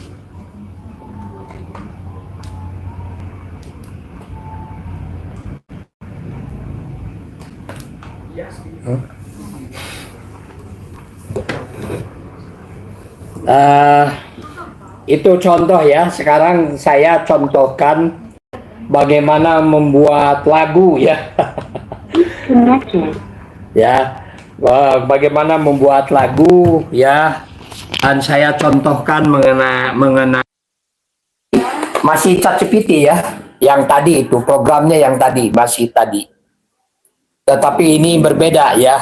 Itu contoh ya. Sekarang saya contohkan bagaimana membuat lagu ya. Ya, bagaimana membuat lagu ya. Dan saya contohkan mengenai masih ChatGPT ya. Yang tadi itu programnya yang tadi masih tadi. Tetapi ini berbeda ya.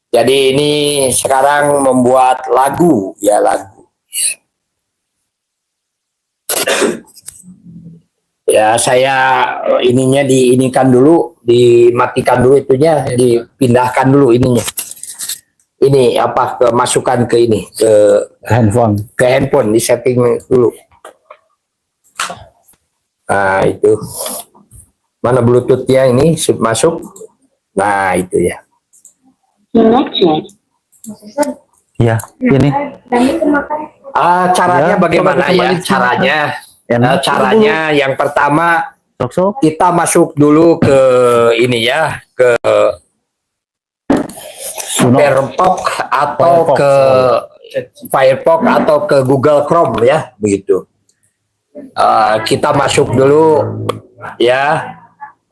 Jadi ini sekarang membuat lagu ya, lagu. Ya saya ininya diinikan dulu, dimatikan dulu itunya, dipindahkan dulu ininya. Ini apa, masukkan ke ini, ke handphone, di setting dulu. Nah itu, mana Bluetoothnya ini masuk. Nah itu ya. Ya, ini. Caranya Ya, bagaimana coba ya? Caranya yang pertama kita masuk dulu ke ini ya, ke Firefox atau ke Firefox atau ke Google Chrome ya, begitu. Kita masuk dulu ya,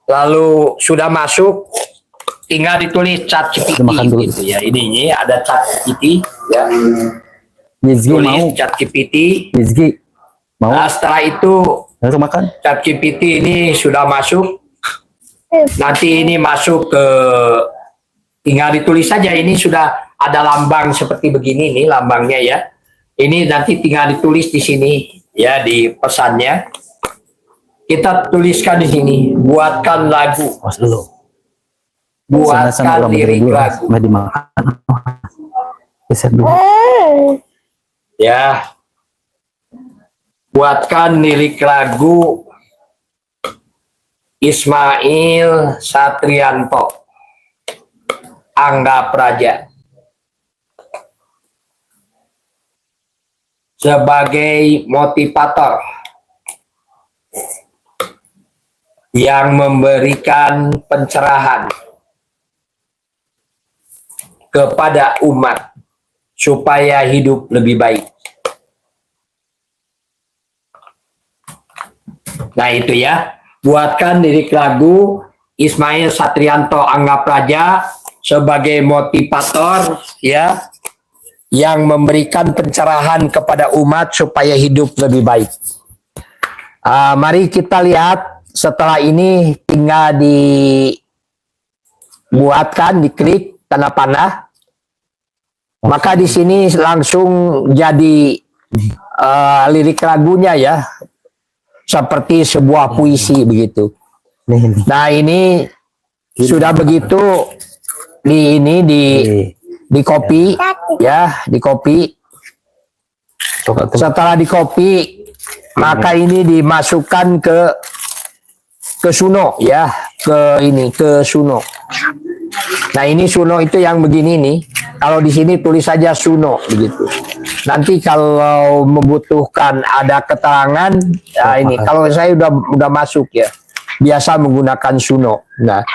lalu sudah masuk tinggal ditulis ChatGPT gitu ya. Ini ada ChatGPT ya. Tulis ChatGPT. Nah, setelah itu ChatGPT ini sudah masuk. Nanti ini masuk ke, tinggal ditulis saja. Ini sudah ada lambang seperti begini nih lambangnya ya. Ini nanti tinggal ditulis di sini ya, di pesannya. Kita tuliskan di sini, buatkan lagu. Buatkan lirik lagu. Ya, buatkan lirik lagu Ismail Satrianto, Angga Praja, sebagai motivator yang memberikan pencerahan kepada umat supaya hidup lebih baik. Nah itu ya, buatkan lirik lagu Ismail Satrianto Angga Praja sebagai motivator ya, yang memberikan pencerahan kepada umat supaya hidup lebih baik. Mari kita lihat, setelah ini tinggal dibuatkan, diklik tanda panah. Maka di sini langsung jadi lirik lagunya ya, seperti sebuah puisi begitu. Nah ini sudah begitu, di copy ya, di copy. Setelah di copy, maka ini dimasukkan ke Suno ya, ke Suno. Nah ini Suno itu yang begini nih. Kalau di sini tulis saja Suno begitu. Nanti kalau membutuhkan ada keterangan, nah ini kalau saya udah masuk ya, biasa menggunakan Suno. Nah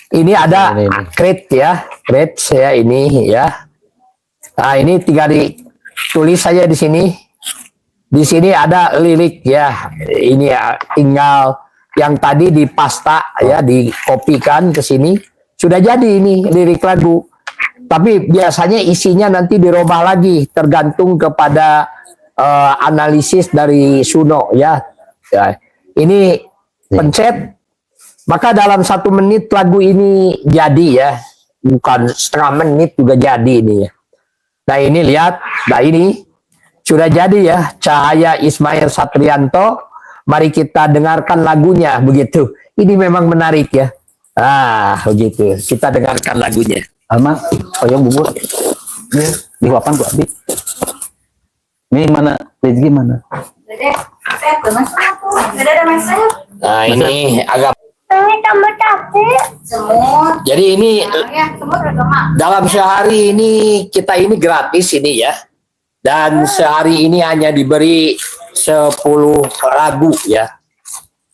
Ini ada Ini. crate ya, crate ya ini ya. Nah ini tinggal ditulis saja di sini. Di sini ada lirik ya. Ini ya, tinggal yang tadi di pasta ya, dikopikan ke sini. Sudah jadi ini lirik lagu. Tapi biasanya isinya nanti dirubah lagi, tergantung kepada analisis dari Suno ya. Ya. Ini pencet. Maka dalam 1 menit lagu ini jadi ya, bukan setengah menit juga jadi ini ya. Nah ini lihat, nah ini sudah jadi ya, Cahaya Ismail Satrianto. Mari kita dengarkan lagunya begitu. Ini memang menarik ya. Ah begitu, kita dengarkan lagunya. Alma, oyong bubur. Ini di papan gua Abi. Ini mana? Rezeki mana? Nah ini agak. Ini tambah capek. Jadi ini dalam sehari ini kita ini gratis ini ya. Dan sehari ini hanya diberi 10 lagu ya.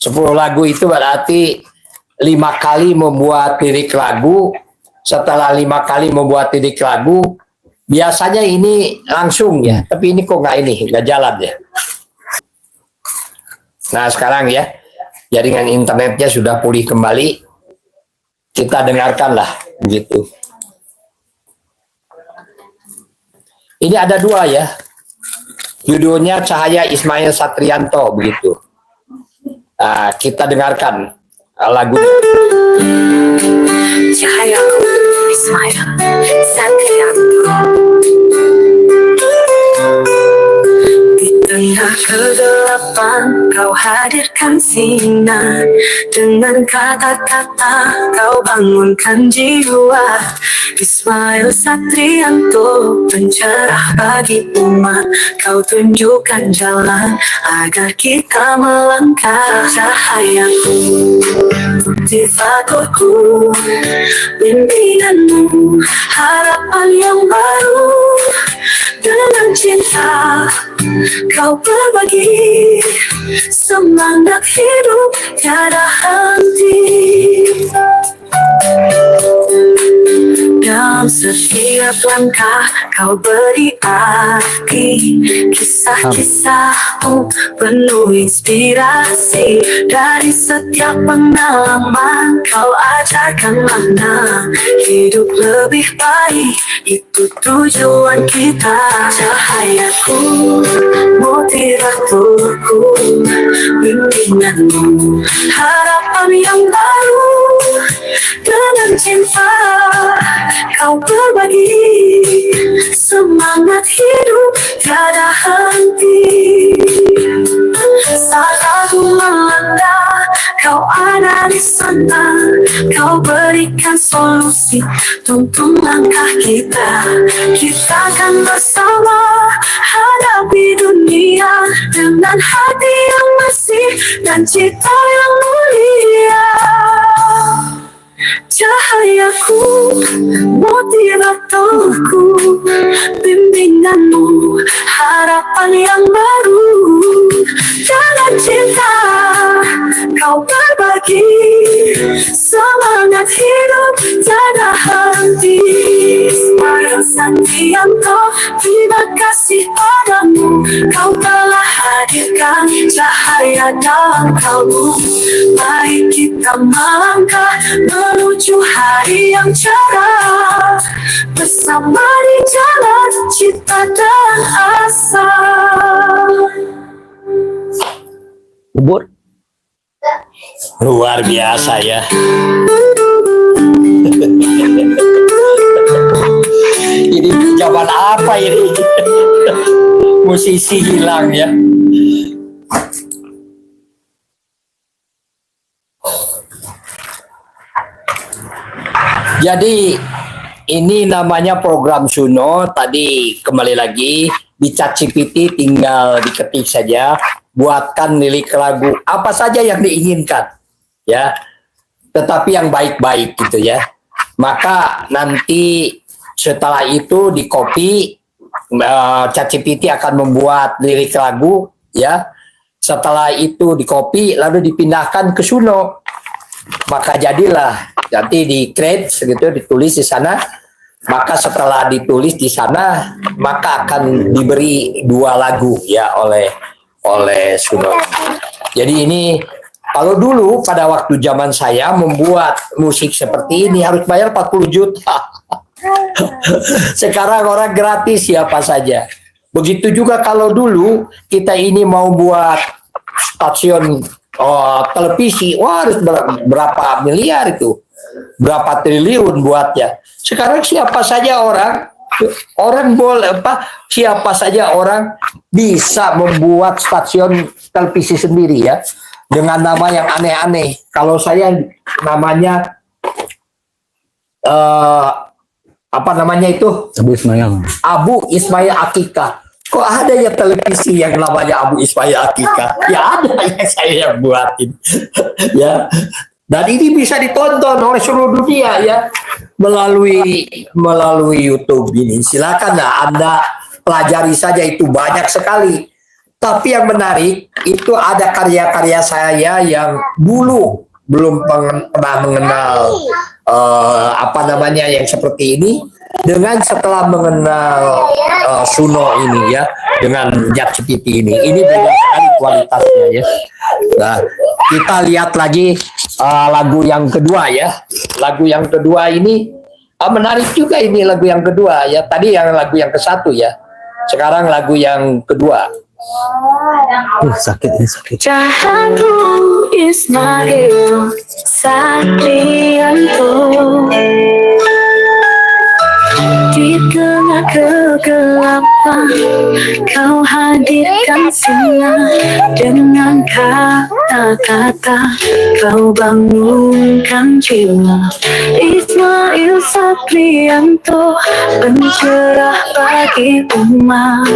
10 lagu itu berarti 5 kali membuat lirik lagu. Setelah 5 kali membuat lirik lagu, biasanya ini langsung ya. Tapi ini kok nggak jalan ya. Nah sekarang ya, jaringan internetnya sudah pulih kembali. Kita dengarkanlah begitu. Ini ada 2 ya. Judulnya Cahaya Ismail Satrianto begitu. Nah, kita dengarkan lagunya. Cahayaku Ismail Satrianto. Di tengah kegelapan kau hadirkan sinar. Dengan kata-kata kau bangunkan jiwa. Ismail Satrianto, pencerah bagi umat. Kau tunjukkan jalan agar kita melangkah. Cahayaku, motivatorku, bimbinganmu, harapan yang baru. Dengan cinta kau berbagi semangat hidup tiada henti. Dalam setiap langkah kau beri arti. Kisah-kisahmu penuh inspirasi. Dari setiap pengalaman kau ajarkan makna hidup lebih baik. Itu tujuan kita. Cahayaku, motivatorku, bimbinganmu, harapan yang baru. Dengan cinta kau berbagi semangat hidup tiada henti. Saat aku melanda, kau ada di sana. Kau berikan solusi, tuntun langkah kita. Kita akan bersama hadapi dunia dengan hati yang bersih dan cita yang mulia. Cahayaku, motivatorku, bimbinganmu, harapan yang baru. Dengan cinta kau berbagi semangat hidup tiada henti. Ismail Satrianto, terima kasih padamu. Kau telah hadirkan cahaya dalam kalbu. Mari kita melangkah menuju hari yang cerah. Bersama di jalan cita dan asa. Bubur. Luar biasa ya. Ini zaman apa ini? Musisi hilang ya. Jadi ini namanya program Suno. Tadi kembali lagi di ChatGPT, tinggal diketik saja, buatkan lirik lagu apa saja yang diinginkan ya, tetapi yang baik-baik gitu ya. Maka nanti setelah itu di copy, ChatGPT akan membuat lirik lagu ya. Setelah itu di copy lalu dipindahkan ke Suno. maka jadilah nanti di create segitu ditulis di sana. Maka setelah ditulis di sana, maka akan diberi 2 lagu ya oleh Suno. Jadi ini kalau dulu pada waktu zaman saya membuat musik seperti ini harus bayar 40 juta. Sekarang orang gratis siapa saja. Begitu juga kalau dulu kita ini mau buat stasiun televisi, wah harus berapa miliar itu, berapa triliun buatnya. Sekarang siapa saja orang boleh siapa saja orang bisa membuat stasiun televisi sendiri ya dengan nama yang aneh-aneh. Kalau saya namanya apa namanya itu? Abu Ismail Akika. Kok ada ya televisi yang namanya Abu Ismail Akika? Ya ada yang saya buatin. Ya. Dan ini bisa ditonton oleh seluruh dunia ya melalui YouTube ini. Silakan Anda pelajari saja, itu banyak sekali. Tapi yang menarik itu ada karya-karya saya yang dulu belum pernah mengenal apa namanya yang seperti ini. Dengan setelah mengenal Suno ini ya, dengan Jat Sepiti ini beda sekali kualitasnya ya. Nah, kita lihat lagi lagu yang kedua ya. Lagu yang kedua ini menarik juga, ini lagu yang kedua ya. Tadi yang lagu yang ke-1 ya. Sekarang lagu yang kedua. Sakit. Jahatku Ismail Sakrianto, di tengah kegelapan kau hadirkan sinar dengan kata-kata, kau bangunkan jiwa. Ismail Sakrianto, pencerah bagi umat,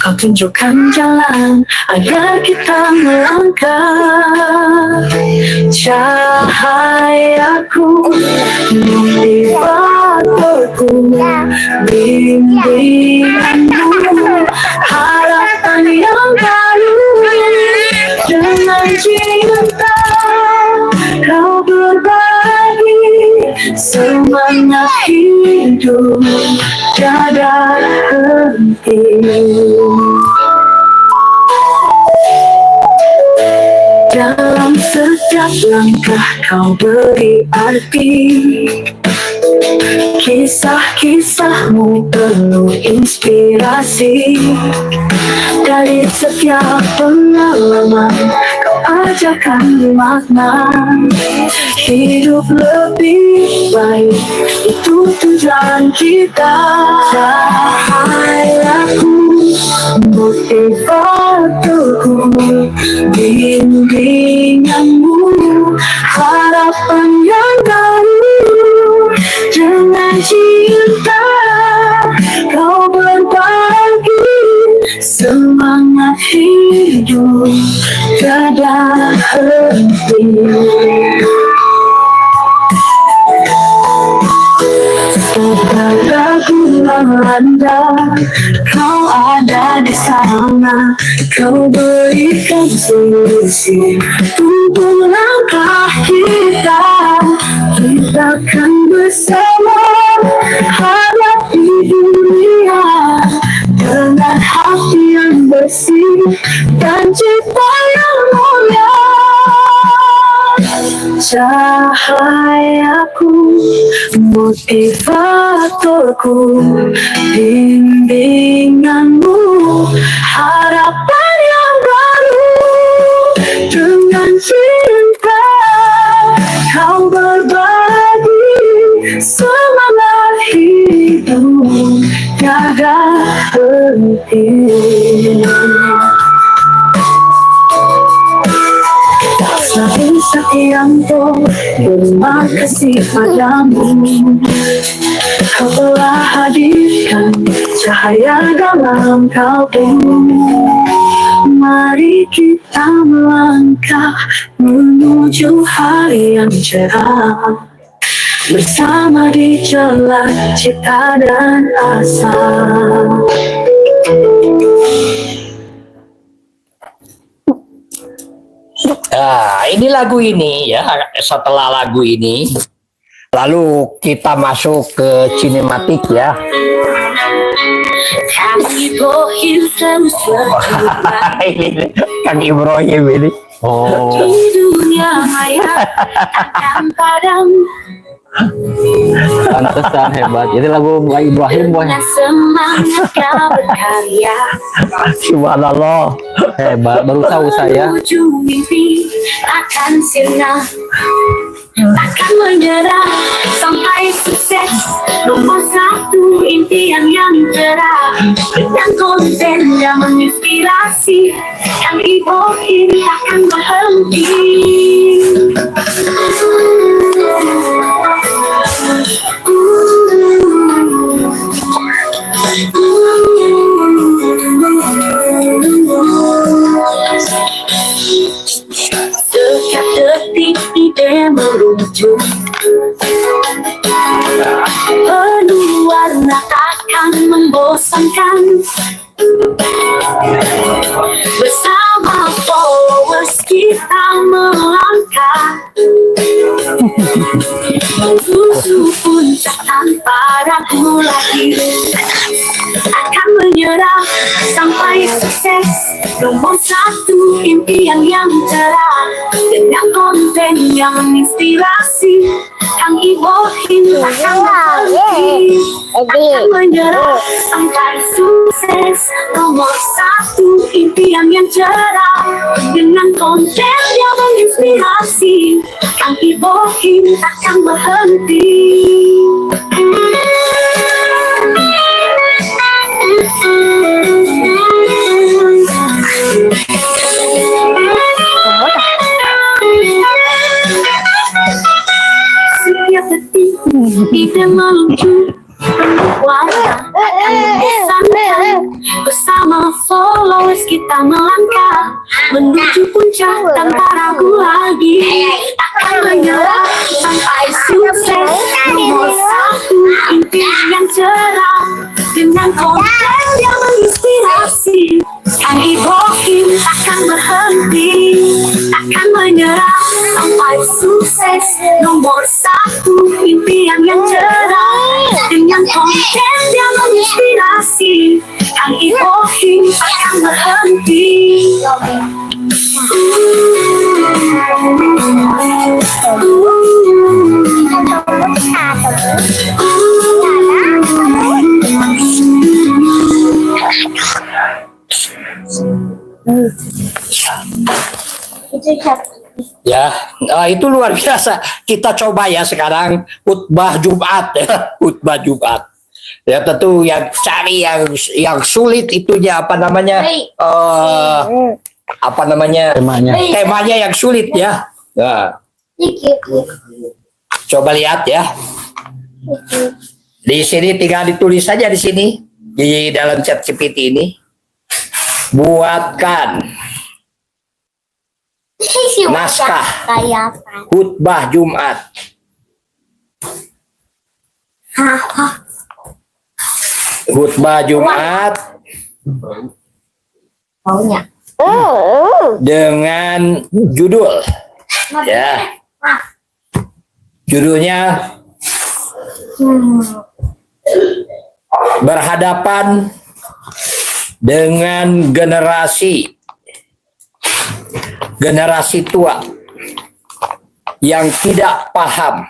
kau tunjukkan jalan agar kita melangkah. Cahayaku, motivatorku, bimbinganmu, harapan yang baru. Dengan cinta kau berbagi semangat hidup tiada henti. Dalam setiap langkah kau beri arti, kisah-kisahmu penuh inspirasi. Dari setiap pengalaman kau ajarkan makna, hidup lebih baik itu tujuan kita. Cahayaku, motivatorku, bimbinganmu, harapan yang baru. Dengan cinta kau berbagi semangat hidup tiada henti. Lagu melanda, kau ada di sana, kau berikan solusi untuk langkah kita. Kita akan bersama hadapi dunia dengan hati yang bersih dan cita yang mulia. Cahayaku, motivatorku, bimbinganmu, harapan yang baru. Dengan cinta kau berbagi semangat hidup tiada henti. Ismail Sakrianto, terima kasih padamu. Kau telah hadirkan cahaya dalam kalbu. Mari kita melangkah menuju hari yang cerah, bersama di jalan cita dan asa. Nah, ini lagu ini ya. Setelah lagu ini, lalu kita masuk ke sinematik ya. Kang Ibrahim terus berjuang Ini Kang Ibrahim ini. Oh, di dunia maya takkan padam. pantesan hebat. Ini lagu Mbak Ibrahim, boy. Dengan semangat kau berkarya Subhanallah. Hebat. Baru tahu saya. menuju mimpi akan sirna, takkan menyerah sampai sukses. Nomor satu impian yang cerah dengan konten yang menginspirasi, yang Ibrahim takkan berhenti. Setiap detik ide merujuk penuh warna takkan membosankan. Bersama followers kita melangkah menuju puncak tanpa ragu lagi, akan menyerah sampai sukses. Nomor satu impian yang cerah dengan konten yang menginspirasi, Kang Ibrahim takkan berhenti, akan menyerah sampai sukses. Nomor satu impian yang cerah dengan konten yang menginspirasi, Kang Ibrahim takkan berhenti. Setiap detik kita meluncur penuh warna akan membosankan. Bersama followers kita melangkah menuju puncak tanpa ragu lagi, akan menyerah sampai sukses. Nomor satu impian yang cerah dengan konten yang menginspirasi, Kang Ibrahim takkan berhenti, akan menyerah sampai sukses. Nomor satu impian yang cerah dengan konten yang menginspirasi, Kang Ibrahim takkan berhenti. Ya, itu luar biasa. Kita coba ya sekarang khutbah Jumat ya, khutbah Jumat. Ya tentu yang cari yang sulit itunya apa namanya? Apa namanya? Temanya yang sulit ya. Nah, coba lihat ya. Di sini tinggal ditulis saja di sini di dalam chat GPT ini. Buatkan naskah khutbah Jumat. Khutbah Jumat dengan judul ya. Judulnya berhadapan dengan generasi tua yang tidak paham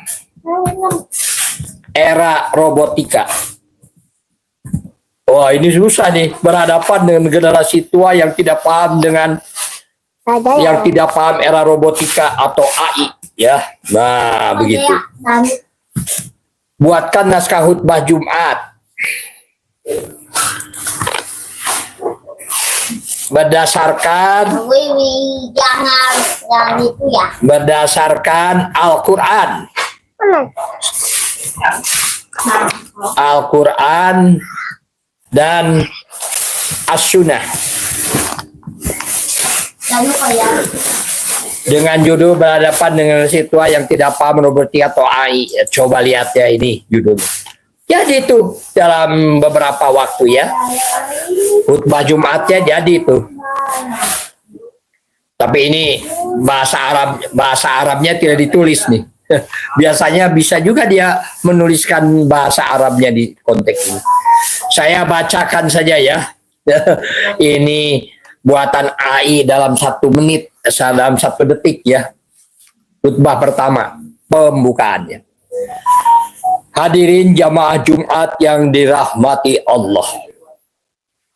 era robotika. Wah, ini susah nih, berhadapan dengan generasi tua yang tidak paham era robotika atau AI ya. Nah, begitu. Buatkan naskah khutbah Jumat berdasarkan berdasarkan Al-Quran. Al-Quran dan As-Sunnah dengan judul berhadapan dengan siswa yang tidak paham robotika atau AI. Coba lihat ya, ini judulnya. Jadi itu dalam beberapa waktu ya, khutbah Jumatnya jadi itu. Tapi ini bahasa Arabnya tidak ditulis nih. Biasanya bisa juga dia menuliskan bahasa Arabnya di konteks ini. Saya bacakan saja ya. Ini buatan AI dalam 1 menit, dalam 1 detik ya. Khutbah pertama, pembukaannya. Hadirin jamaah Jumat yang dirahmati Allah.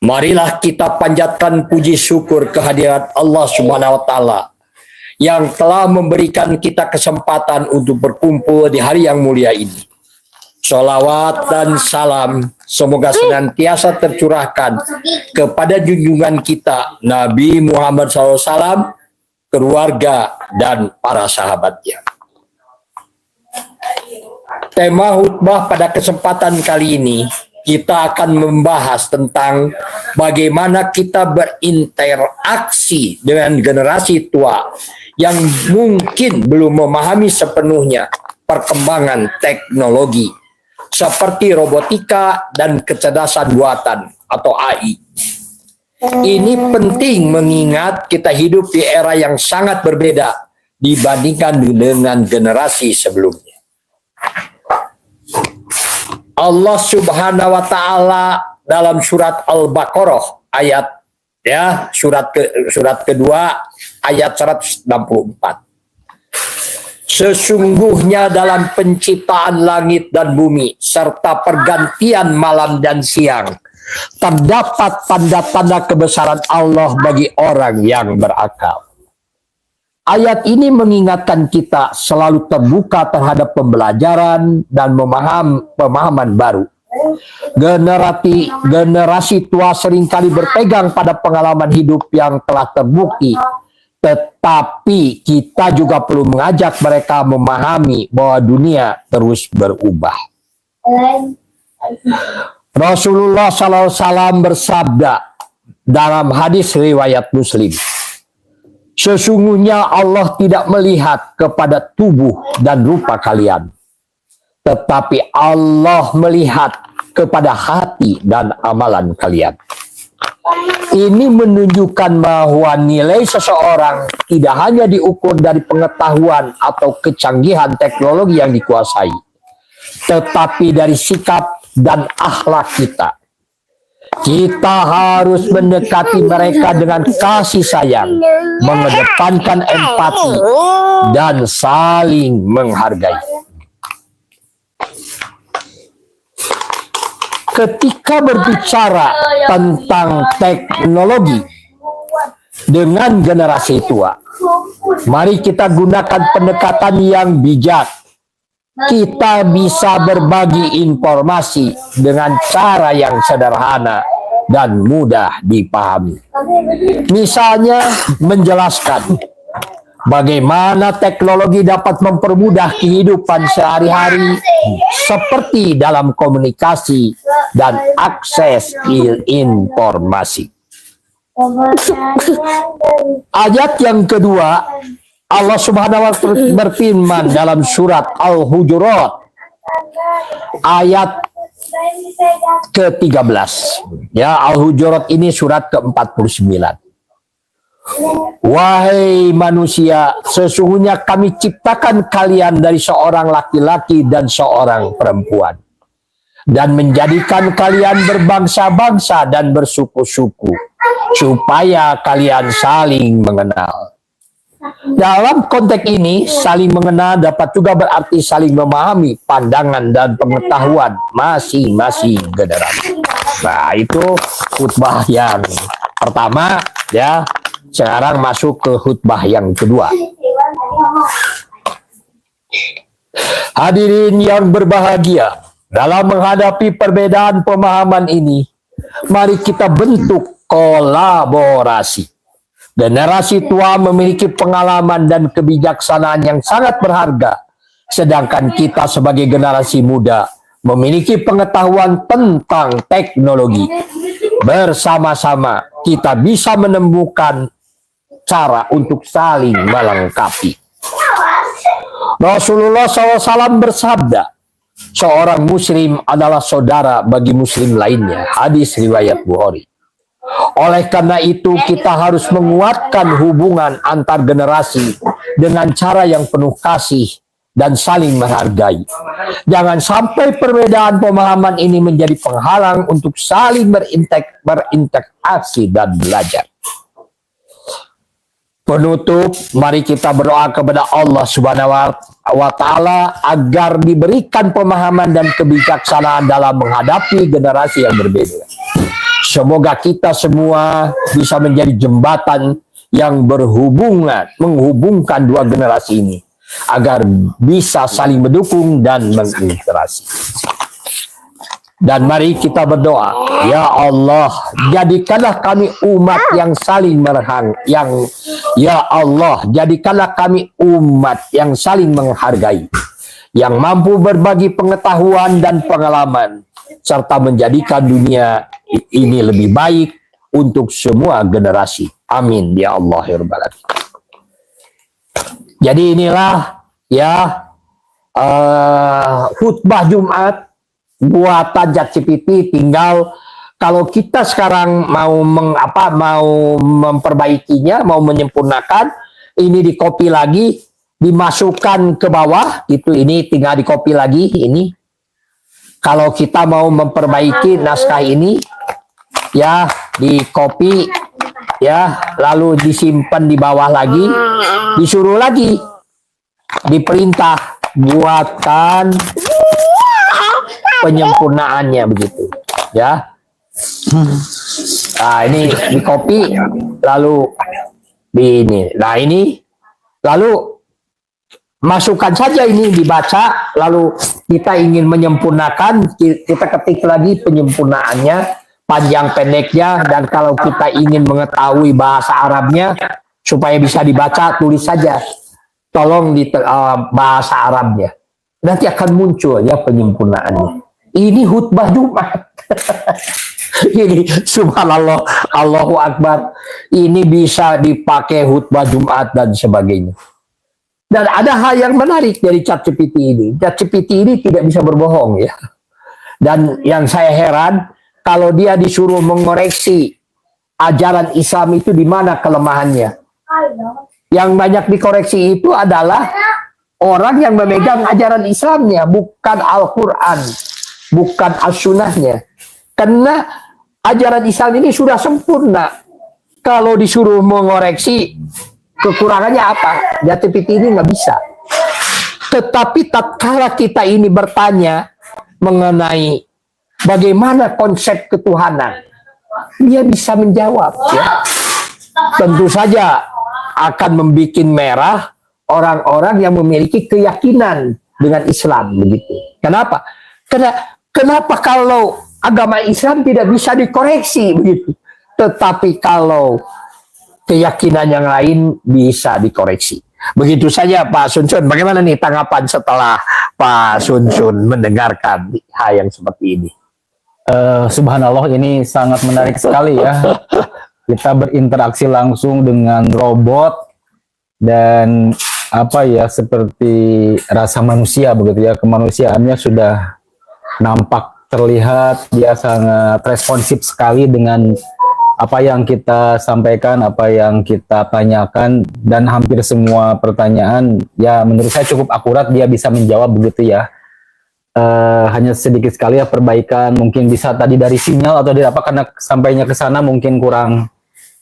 Marilah kita panjatkan puji syukur kehadirat Allah Subhanahu wa taala yang telah memberikan kita kesempatan untuk berkumpul di hari yang mulia ini. Sholawat dan salam semoga senantiasa tercurahkan kepada junjungan kita Nabi Muhammad SAW, keluarga, dan para sahabatnya. Tema khutbah pada kesempatan kali ini, kita akan membahas tentang bagaimana kita berinteraksi dengan generasi tua yang mungkin belum memahami sepenuhnya perkembangan teknologi seperti robotika dan kecerdasan buatan atau AI. Ini penting mengingat kita hidup di era yang sangat berbeda dibandingkan dengan generasi sebelumnya. Allah Subhanahu wa taala dalam surat Al-Baqarah surat kedua ayat 164. Sesungguhnya dalam penciptaan langit dan bumi serta pergantian malam dan siang terdapat tanda-tanda kebesaran Allah bagi orang yang berakal. Ayat ini mengingatkan kita selalu terbuka terhadap pembelajaran dan pemahaman baru. Generasi tua seringkali berpegang pada pengalaman hidup yang telah terbukti, tetapi kita juga perlu mengajak mereka memahami bahwa dunia terus berubah. Rasulullah SAW bersabda dalam hadis riwayat Muslim, sesungguhnya Allah tidak melihat kepada tubuh dan rupa kalian, tetapi Allah melihat kepada hati dan amalan kalian. Ini menunjukkan bahwa nilai seseorang tidak hanya diukur dari pengetahuan atau kecanggihan teknologi yang dikuasai, tetapi dari sikap dan akhlak kita. Kita harus mendekati mereka dengan kasih sayang, mengedepankan empati, dan saling menghargai. Ketika berbicara tentang teknologi dengan generasi tua, mari kita gunakan pendekatan yang bijak. Kita bisa berbagi informasi dengan cara yang sederhana dan mudah dipahami. Misalnya menjelaskan bagaimana teknologi dapat mempermudah kehidupan sehari-hari seperti dalam komunikasi dan akses informasi. Ayat yang kedua, Allah Subhanahu wa taala berfirman dalam surat Al-Hujurat ayat ke-13. Ya, Al-Hujurat ini surat ke-49. Wahai manusia, sesungguhnya kami ciptakan kalian dari seorang laki-laki dan seorang perempuan, dan menjadikan kalian berbangsa-bangsa dan bersuku-suku, supaya kalian saling mengenal. Dalam konteks ini, saling mengenal dapat juga berarti saling memahami pandangan dan pengetahuan masing-masing generasi. Nah, itu khutbah yang pertama ya. Sekarang masuk ke khutbah yang kedua. Hadirin yang berbahagia, dalam menghadapi perbedaan pemahaman ini, mari kita bentuk kolaborasi. Generasi tua memiliki pengalaman dan kebijaksanaan yang sangat berharga, sedangkan kita sebagai generasi muda memiliki pengetahuan tentang teknologi. Bersama-sama kita bisa menemukan cara untuk saling melengkapi. Rasulullah SAW bersabda, seorang muslim adalah saudara bagi muslim lainnya. Hadis riwayat Bukhari. Oleh karena itu kita harus menguatkan hubungan antar generasi dengan cara yang penuh kasih dan saling menghargai. Jangan sampai perbedaan pemahaman ini menjadi penghalang untuk saling berinteraksi dan belajar. Penutup, mari kita berdoa kepada Allah Subhanahu wa Ta'ala agar diberikan pemahaman dan kebijaksanaan dalam menghadapi generasi yang berbeda. Semoga kita semua bisa menjadi jembatan yang menghubungkan dua generasi ini agar bisa saling mendukung dan menginspirasi. Dan mari kita berdoa, ya Allah, jadikanlah kami umat yang saling ya Allah, jadikanlah kami umat yang saling menghargai, yang mampu berbagi pengetahuan dan pengalaman, serta menjadikan dunia ini lebih baik untuk semua generasi. Amin ya Allah ya Rabbal Alamin. Jadi inilah ya khutbah Jumat buatan ChatGPT. Tinggal kalau kita sekarang mau memperbaikinya, mau menyempurnakan, ini di copy lagi, dimasukkan ke bawah, ini tinggal di copy lagi ini. Kalau kita mau memperbaiki naskah ini, ya di copy, ya lalu disimpan di bawah lagi, disuruh lagi, diperintah buatkan penyempurnaannya begitu, ya. Nah ini di copy, lalu di ini, nah ini, lalu masukkan saja ini dibaca, lalu kita ingin menyempurnakan, kita ketik lagi penyempurnaannya, panjang pendeknya, dan kalau kita ingin mengetahui bahasa Arabnya supaya bisa dibaca, tulis saja, tolong di bahasa Arabnya, nanti akan muncul ya penyempurnaannya. Ini khutbah Jumat. Ini subhanallah, Allahu Akbar. Ini bisa dipakai khutbah Jumat dan sebagainya. Dan ada hal yang menarik dari ChatGPT ini. ChatGPT ini tidak bisa berbohong ya. Dan yang saya heran, kalau dia disuruh mengoreksi ajaran Islam itu di mana kelemahannya. Yang banyak dikoreksi itu adalah orang yang memegang ajaran Islamnya, bukan Al-Quran, bukan As-Sunnahnya. Karena ajaran Islam ini sudah sempurna. Kalau disuruh mengoreksi, kekurangannya apa? ChatGPT ini nggak bisa. Tetapi tatkala kita ini bertanya mengenai bagaimana konsep ketuhanan, dia bisa menjawab. Ya. Tentu saja akan membuat merah orang-orang yang memiliki keyakinan dengan Islam begitu. Kenapa? Kenapa kalau agama Islam tidak bisa dikoreksi begitu? Tetapi kalau keyakinan yang lain bisa dikoreksi. Begitu saja Pak Sun-Sun. Bagaimana nih tanggapan setelah Pak Sun-Sun mendengarkan hal yang seperti ini? Subhanallah, ini sangat menarik sekali ya. Kita berinteraksi langsung dengan robot dan seperti rasa manusia begitu ya, kemanusiaannya sudah nampak terlihat, dia sangat responsif sekali dengan apa yang kita sampaikan, apa yang kita tanyakan, dan hampir semua pertanyaan ya menurut saya cukup akurat, dia bisa menjawab begitu ya. Hanya sedikit sekali ya perbaikan, mungkin bisa tadi dari sinyal atau dari apa, karena sampainya ke sana mungkin kurang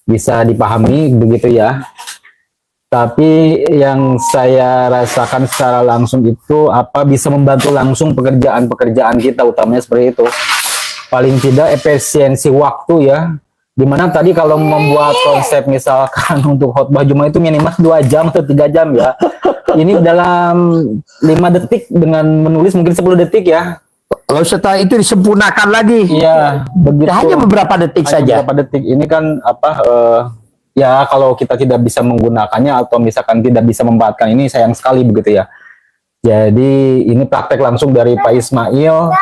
bisa dipahami begitu ya. Tapi yang saya rasakan secara langsung itu bisa membantu langsung pekerjaan kita, utamanya seperti itu. Paling tidak efisiensi waktu ya. Dimana tadi kalau membuat konsep misalkan untuk khotbah Jumat itu minimal 2 jam atau 3 jam ya. Ini dalam 5 detik dengan menulis mungkin 10 detik ya. Lalu setelah itu disempurnakan lagi. Iya, begitu. Hanya beberapa detik saja. Beberapa detik. Ini kan ya kalau kita tidak bisa menggunakannya atau misalkan tidak bisa memanfaatkan ini sayang sekali begitu ya. Jadi ini praktek langsung dari Pak Ismail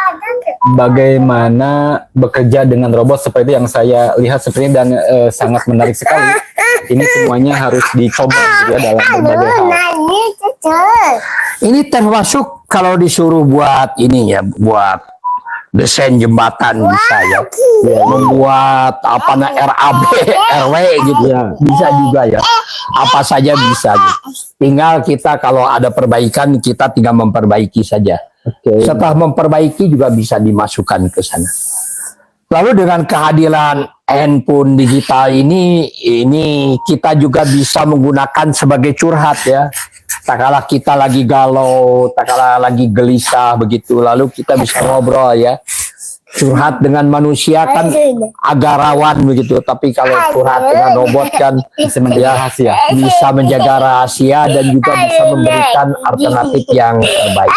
bagaimana bekerja dengan robot seperti yang saya lihat seperti ini, dan sangat menarik sekali. Ini semuanya harus dicoba ya dalam berbagai hal. Ini termasuk kalau disuruh buat ini ya, buat desain jembatan bisa ya, membuat RAB RW gitu ya, bisa juga ya, apa saja bisa gitu. Tinggal kita kalau ada perbaikan kita tinggal memperbaiki saja. Setelah memperbaiki juga bisa dimasukkan ke sana. Lalu dengan kehadiran handphone digital ini kita juga bisa menggunakan sebagai curhat ya. Tak kalah kita lagi galau, tak kalah lagi gelisah begitu, lalu kita bisa ngobrol ya. Curhat dengan manusia kan agak rawan begitu, tapi kalau curhat dengan robot kan bisa menjaga rahasia dan juga bisa memberikan alternatif yang terbaik.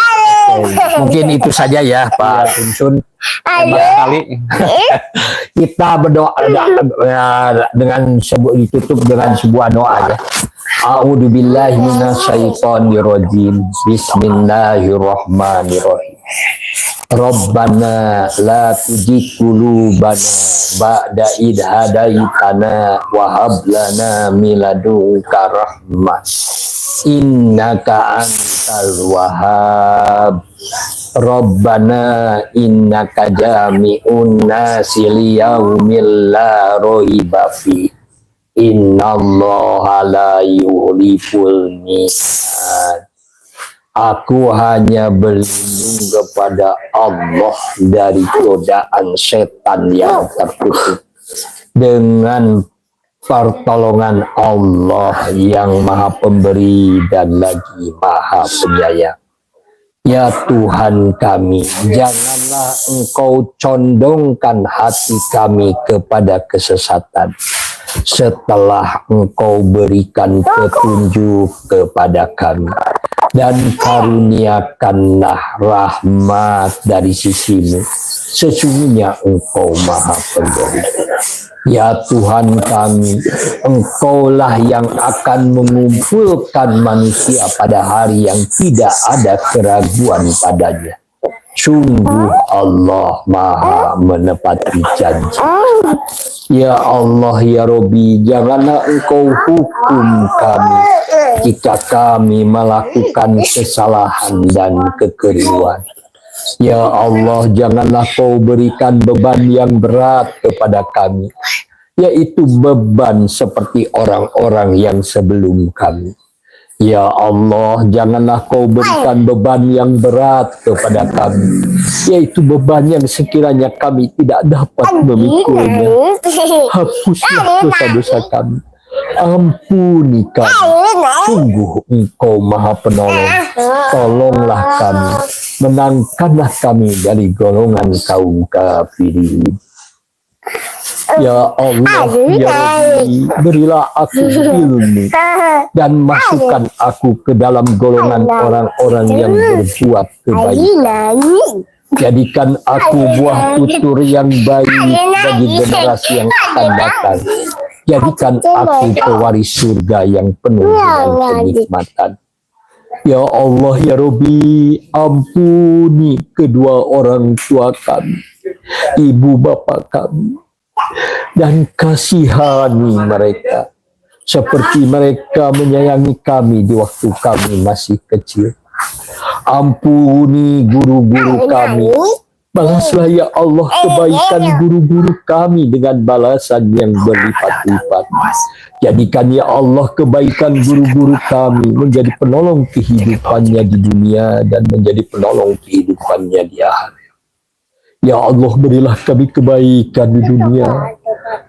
Mungkin itu saja ya Pak Sunsun. Sekali kita berdoa dengan ditutup dengan sebuah doa ya. A'udzubillahi minasyaitonirrajim. Bismillahirrahmanirrahim. Rabbana la tuzigh qulubana ba'da idh hadaitana wa hab lana min ladunka rahmah innaka antal wahhab. Rabbana innaka jami'un nasi liyaumil la raiba fi innallaha la yukhliful mi'ad. Aku hanya berlindung kepada Allah dari godaan setan yang terkutuk dengan pertolongan Allah yang Maha Pemberi dan lagi Maha Penyayang. Ya Tuhan kami, janganlah Engkau condongkan hati kami kepada kesesatan setelah Engkau berikan petunjuk kepada kami, dan karuniakanlah rahmat dari sisimu. Sesungguhnya Engkau Maha Pemberi. Ya Tuhan kami, Engkaulah yang akan mengumpulkan manusia pada hari yang tidak ada keraguan padanya. Sungguh Allah Maha menepati janji. Ya Allah ya Robbi, janganlah Engkau hukum kami jika kami melakukan kesalahan dan kekeliruan. Ya Allah, janganlah Kau berikan beban yang berat kepada kami, yaitu beban seperti orang-orang yang sebelum kami. Ya Allah, janganlah Kau berikan beban yang berat kepada kami, yaitu beban yang sekiranya kami tidak dapat memikulnya. Hapuslah dosa-dosa kami, ampuni kami, sungguh Engkau Maha Penolong. Tolonglah kami, menangkanlah kami dari golongan kaum kafirin. Ya Allah, ya Rabbi, berilah aku ilmu dan masukkan aku ke dalam golongan orang-orang yang berbuat kebaikan. Jadikan aku buah tutur yang baik bagi generasi yang akan datang. Jadikan aku pewaris surga yang penuh dengan kenikmatan. Ya Allah, ya Rabbi, ampuni kedua orang tua kami, ibu bapak kami, dan kasihani mereka seperti mereka menyayangi kami di waktu kami masih kecil. Ampuni guru-guru kami, balaslah ya Allah kebaikan guru-guru kami dengan balasan yang berlipat-lipat. Jadikan ya Allah kebaikan guru-guru kami menjadi penolong kehidupannya di dunia dan menjadi penolong kehidupannya di akhirat. Ya Allah, berilah kami kebaikan di dunia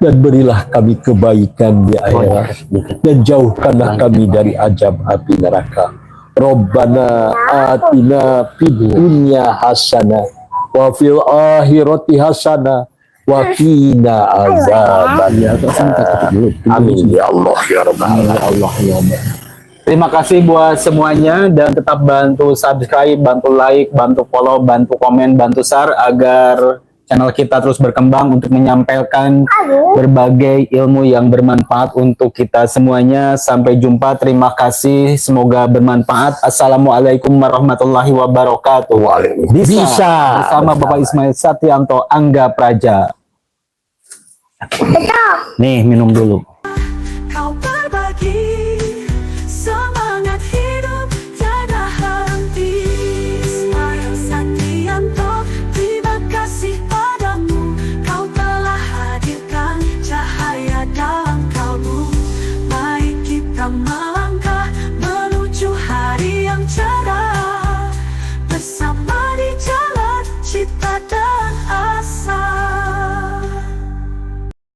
dan berilah kami kebaikan di akhirat, dan jauhkanlah kami dari azab api neraka. Rabbana atina fid dunya hasanah wa fil akhirati hasanah wa qina azabannar. Amin ya Allah ya Rabbal alamin. Terima kasih buat semuanya, dan tetap bantu subscribe, bantu like, bantu follow, bantu komen, bantu share agar channel kita terus berkembang untuk menyampaikan berbagai ilmu yang bermanfaat untuk kita semuanya. Sampai jumpa, terima kasih, semoga bermanfaat. Assalamualaikum warahmatullahi wabarakatuh. Bisa bersama Bapak Ismail Satyanto Angga Praja. Nih, minum dulu.